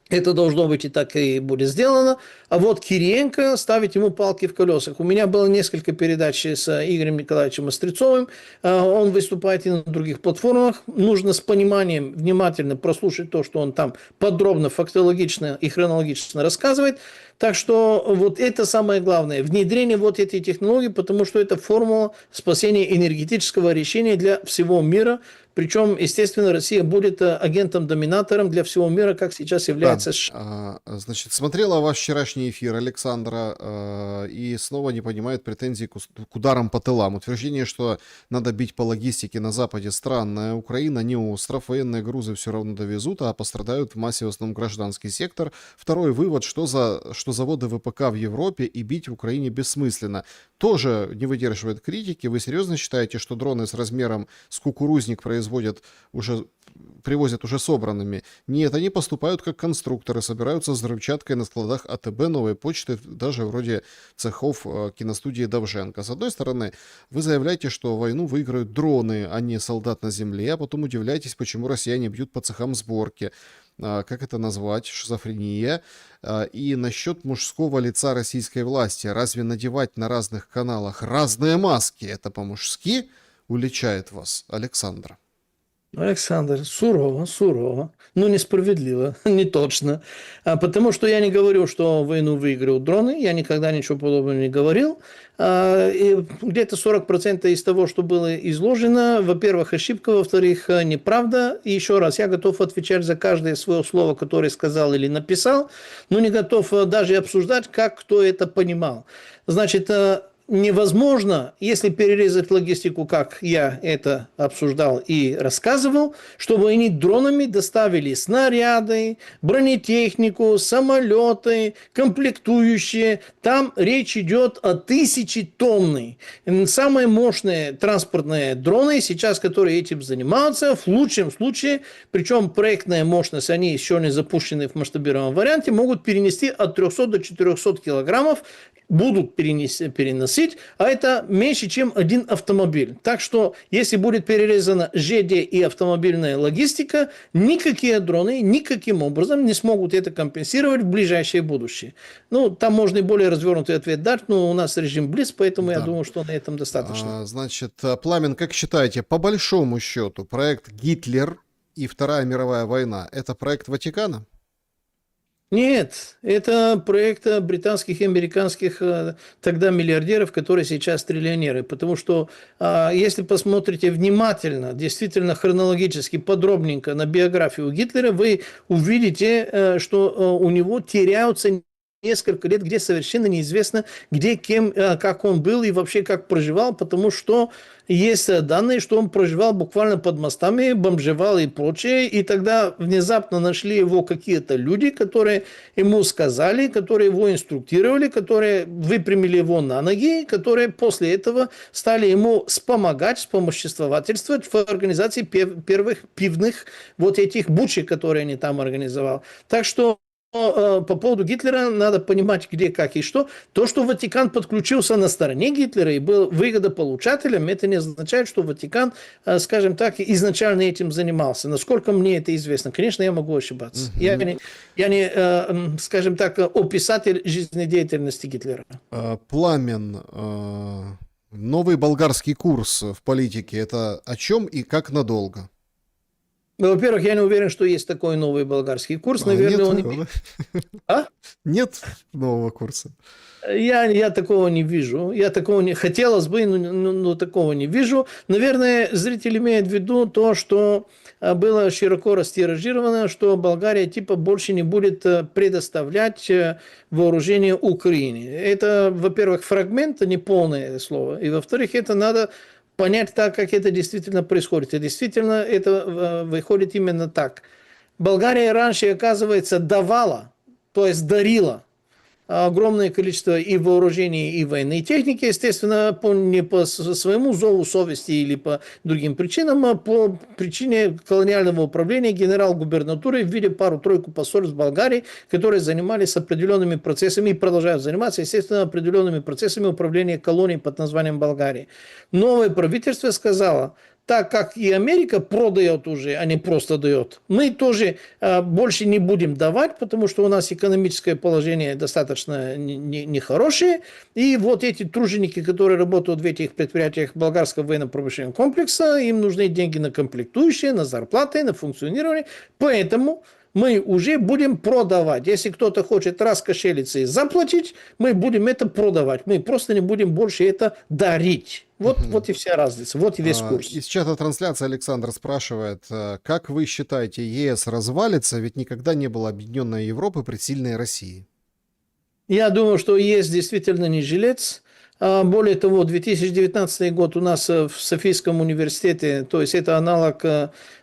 это должно быть и так и будет сделано. А вот Кириенко ставит ему палки в колесах. У меня было несколько передач с Игорем Николаевичем Острецовым. Он выступает и на других платформах. Нужно с пониманием внимательно прослушать то, что он там подробно, фактологично и хронологично рассказывает. Так что вот это самое главное. Внедрение вот этой технологии, потому что это формула спасения энергетического решения для всего мира. Причем, естественно, Россия будет агентом-доминатором для всего мира, как сейчас является США. Значит, смотрела ваш вчерашний эфир Александра и снова не понимает претензий к ударам по тылам. Утверждение, что надо бить по логистике на западе, странное. Украина не остров, военные грузы все равно довезут, а пострадают в массе в основном гражданский сектор. Второй вывод, что заводы ВПК в Европе и бить в Украине бессмысленно. Тоже не выдерживает критики. Вы серьезно считаете, что дроны с размером с кукурузник привозят уже собранными? Нет, они поступают как конструкторы, собираются с взрывчаткой на складах АТБ, Новой почты, даже вроде цехов киностудии Довженко. С одной стороны, вы заявляете, что войну выиграют дроны, а не солдат на земле, а потом удивляетесь, почему россияне бьют по цехам сборки. Как это назвать? Шизофрения. И насчет мужского лица российской власти. Разве надевать на разных каналах разные маски, это по-мужски? Уличает вас Александр. Александр, сурово, но несправедливо, не точно. Потому что я не говорю, что войну выиграют дроны, я никогда ничего подобного не говорил. И где-то 40% из того, что было изложено, во-первых, ошибка, во-вторых, неправда. И еще раз, я готов отвечать за каждое свое слово, которое сказал или написал, но не готов даже обсуждать, как кто это понимал. Значит, невозможно, если перерезать логистику, как я это обсуждал и рассказывал, чтобы они дронами доставили снаряды, бронетехнику, самолеты, комплектующие. Там речь идет о 1000-тонной. Самые мощные транспортные дроны сейчас, которые этим занимаются, в лучшем случае, причем проектная мощность, они еще не запущены в масштабированном варианте, могут перенести от 300 до 400 килограммов, будут переносить, а это меньше, чем один автомобиль. Так что, если будет перерезана ЖД и автомобильная логистика, никакие дроны никаким образом не смогут это компенсировать в ближайшее будущее. Ну, там можно и более развернутый ответ дать, но у нас режим Блиц, поэтому я думаю, что на этом достаточно. Значит, Пламен, как считаете, по большому счету, проект «Гитлер» и Вторая мировая война – это проект Ватикана? Нет, это проект британских и американских тогда миллиардеров, которые сейчас триллионеры. Потому что, если посмотрите внимательно, действительно хронологически, подробненько на биографию Гитлера, вы увидите, что у него теряются несколько лет, где совершенно неизвестно, где, кем, как он был и вообще как проживал, потому что есть данные, что он проживал буквально под мостами, бомжевал и прочее, и тогда внезапно нашли его какие-то люди, которые ему сказали, которые его инструктировали, которые выпрямили его на ноги, которые после этого стали ему вспомоществовательствовать в организации первых пивных вот этих бучек, которые они там организовал. Так что по поводу Гитлера надо понимать, где, как и что. То, что Ватикан подключился на стороне Гитлера и был выгодополучателем, это не означает, что Ватикан, скажем так, изначально этим занимался. Насколько мне это известно. Конечно, я могу ошибаться. Я не, скажем так, описатель жизнедеятельности Гитлера. Пламен, новый болгарский курс в политике – это о чем и как надолго? Ну, во-первых, я не уверен, что есть такой новый болгарский курс. Наверное, Нет он его, имеет... да? А? Нет нового курса. Я такого не вижу. Я такого не... Хотелось бы, но такого не вижу. Наверное, зритель имеет в виду то, что было широко растиражировано, что Болгария типа больше не будет предоставлять вооружение Украине. Это, во-первых, фрагмент, а не полное слово. И, во-вторых, это надо понять так, как это действительно происходит. И действительно это выходит именно так. Болгария раньше, оказывается, давала, то есть дарила огромное количество и вооружений, и военной техники, естественно, не по своему зову совести или по другим причинам, а по причине колониального управления генерал-губернатуры в виде пару-тройку посольств Болгарии, которые занимались определенными процессами и продолжают заниматься, естественно, определенными процессами управления колонией под названием Болгарии. Новое правительство сказало: так как и Америка продает уже, а не просто дает, мы тоже больше не будем давать, потому что у нас экономическое положение достаточно нехорошее. И вот эти труженики, которые работают в этих предприятиях болгарского военно-промышленного комплекса, им нужны деньги на комплектующие, на зарплаты, на функционирование. Поэтому мы уже будем продавать. Если кто-то хочет раскошелиться и заплатить, мы будем это продавать. Мы просто не будем больше это дарить. Вот и вся разница, вот и весь курс. Из чата трансляции Александр спрашивает, как вы считаете, ЕС развалится, ведь никогда не было объединенной Европы при сильной России? Я думаю, что ЕС действительно не жилец. Более того, 2019 год у нас в Софийском университете, то есть это аналог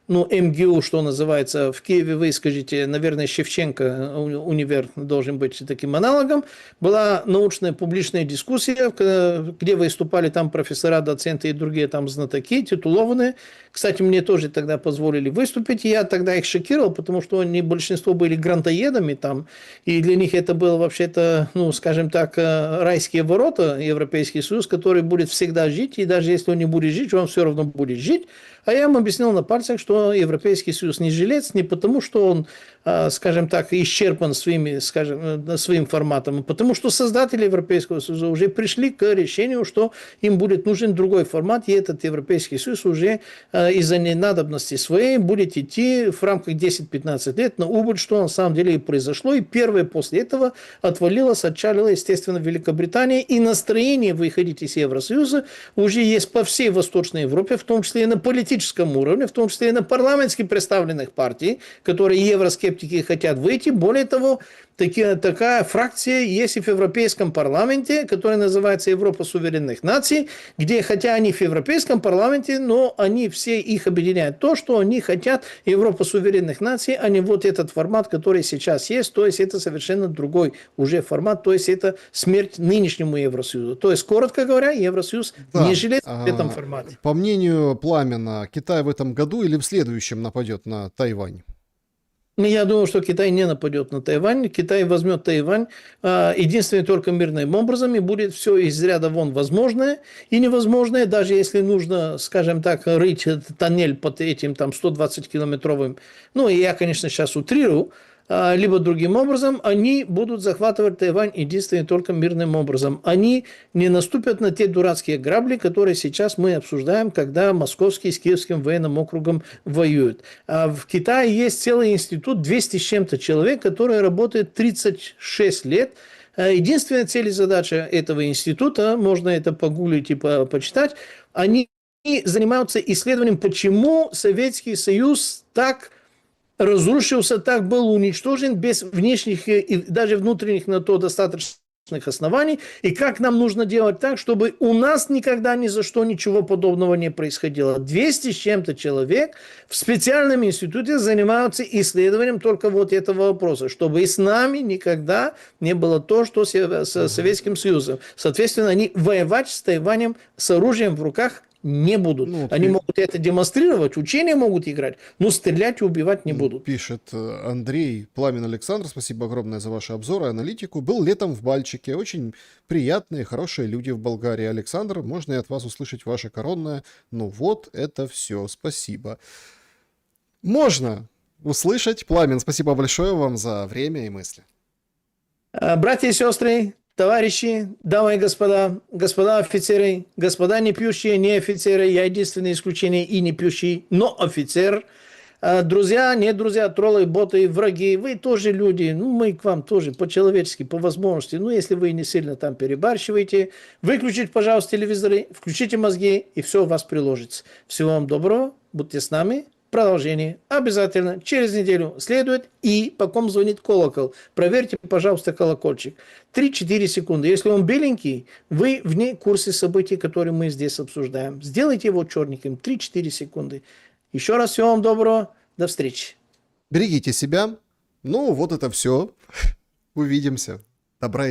МГУ, что называется, в Киеве, вы скажите, наверное, Шевченко универ должен быть таким аналогом, была научная публичная дискуссия, где выступали там профессора, доценты и другие там знатоки, титулованные. Кстати, мне тоже тогда позволили выступить, и я тогда их шокировал, потому что они большинство были грантоедами там, и для них это было вообще-то, скажем так, райские ворота, Европейский Союз, который будет всегда жить, и даже если он не будет жить, он все равно будет жить. А я им объяснил на пальцах, что Европейский Союз не жилец не потому, что он, скажем так, исчерпан своим форматом, а потому что создатели Европейского Союза уже пришли к решению, что им будет нужен другой формат, и этот Европейский Союз уже из-за ненадобности своей будет идти в рамках 10-15 лет на убыль, что на самом деле и произошло. И первое после этого отвалилось, отчалила, естественно, Великобритания, и настроение выходить из Евросоюза уже есть по всей Восточной Европе, в том числе и на политическом уровне, в том числе и на парламентски представленных партий, которые евроскептики хотят выйти. Более того, такая фракция есть и в Европейском парламенте, которая называется Европа суверенных наций, где, хотя они в Европейском парламенте, но они все их объединяют то, что они хотят Европа суверенных наций, а не вот этот формат, который сейчас есть, то есть это совершенно другой уже формат, то есть это смерть нынешнему Евросоюзу. То есть, коротко говоря, Евросоюз не жилец в этом формате. По мнению Пламена, Китай в этом году или в следующем нападет на Тайвань? Я думаю, что Китай не нападет на Тайвань. Китай возьмет Тайвань единственным только мирным образом, и будет все из ряда вон возможное и невозможное, даже если нужно, скажем так, рыть тоннель под этим там 120-километровым, я, конечно, сейчас утрирую, либо другим образом, они будут захватывать Тайвань единственным только мирным образом. Они не наступят на те дурацкие грабли, которые сейчас мы обсуждаем, когда Московский с Киевским военным округом воюют. В Китае есть целый институт, 200 с чем-то человек, который работает 36 лет. Единственная цель и задача этого института, можно это погуглить и почитать, они занимаются исследованием, почему Советский Союз так разрушился, так был уничтожен без внешних и даже внутренних на то достаточных оснований, и как нам нужно делать так, чтобы у нас никогда ни за что ничего подобного не происходило. 200 с чем-то человек в специальном институте занимаются исследованием только вот этого вопроса, чтобы и с нами никогда не было то, что с Советским Союзом. Соответственно, они воевать с Тайванем с оружием в руках не будут. Они могут это демонстрировать, учения могут играть, но стрелять и убивать не будут. Пишет Андрей Пламен Александр, спасибо огромное за ваши обзоры и аналитику. Был летом в Бальчике, очень приятные, хорошие люди в Болгарии. Александр, можно и от вас услышать ваше коронное? Вот это все, спасибо. Можно услышать. Пламен, спасибо большое вам за время и мысли. Братья и сестры, товарищи, дамы и господа, господа офицеры, господа не пьющие, не офицеры, я единственное исключение и не пьющий, но офицер. Друзья, не друзья, троллы, боты, враги, вы тоже люди, ну, мы к вам тоже по-человечески, по возможности. Ну, если вы не сильно там перебарщиваете, выключите, пожалуйста, телевизоры, включите мозги, и все у вас приложится. Всего вам доброго, будьте с нами. Продолжение обязательно через неделю следует. И по ком звонит колокол. Проверьте, пожалуйста, колокольчик. 3-4 секунды. Если он беленький, вы вне курса событий, которые мы здесь обсуждаем. Сделайте его черненьким. 3-4 секунды. Еще раз всего вам доброго. До встречи. Берегите себя. Ну, вот это все. Увидимся. Добра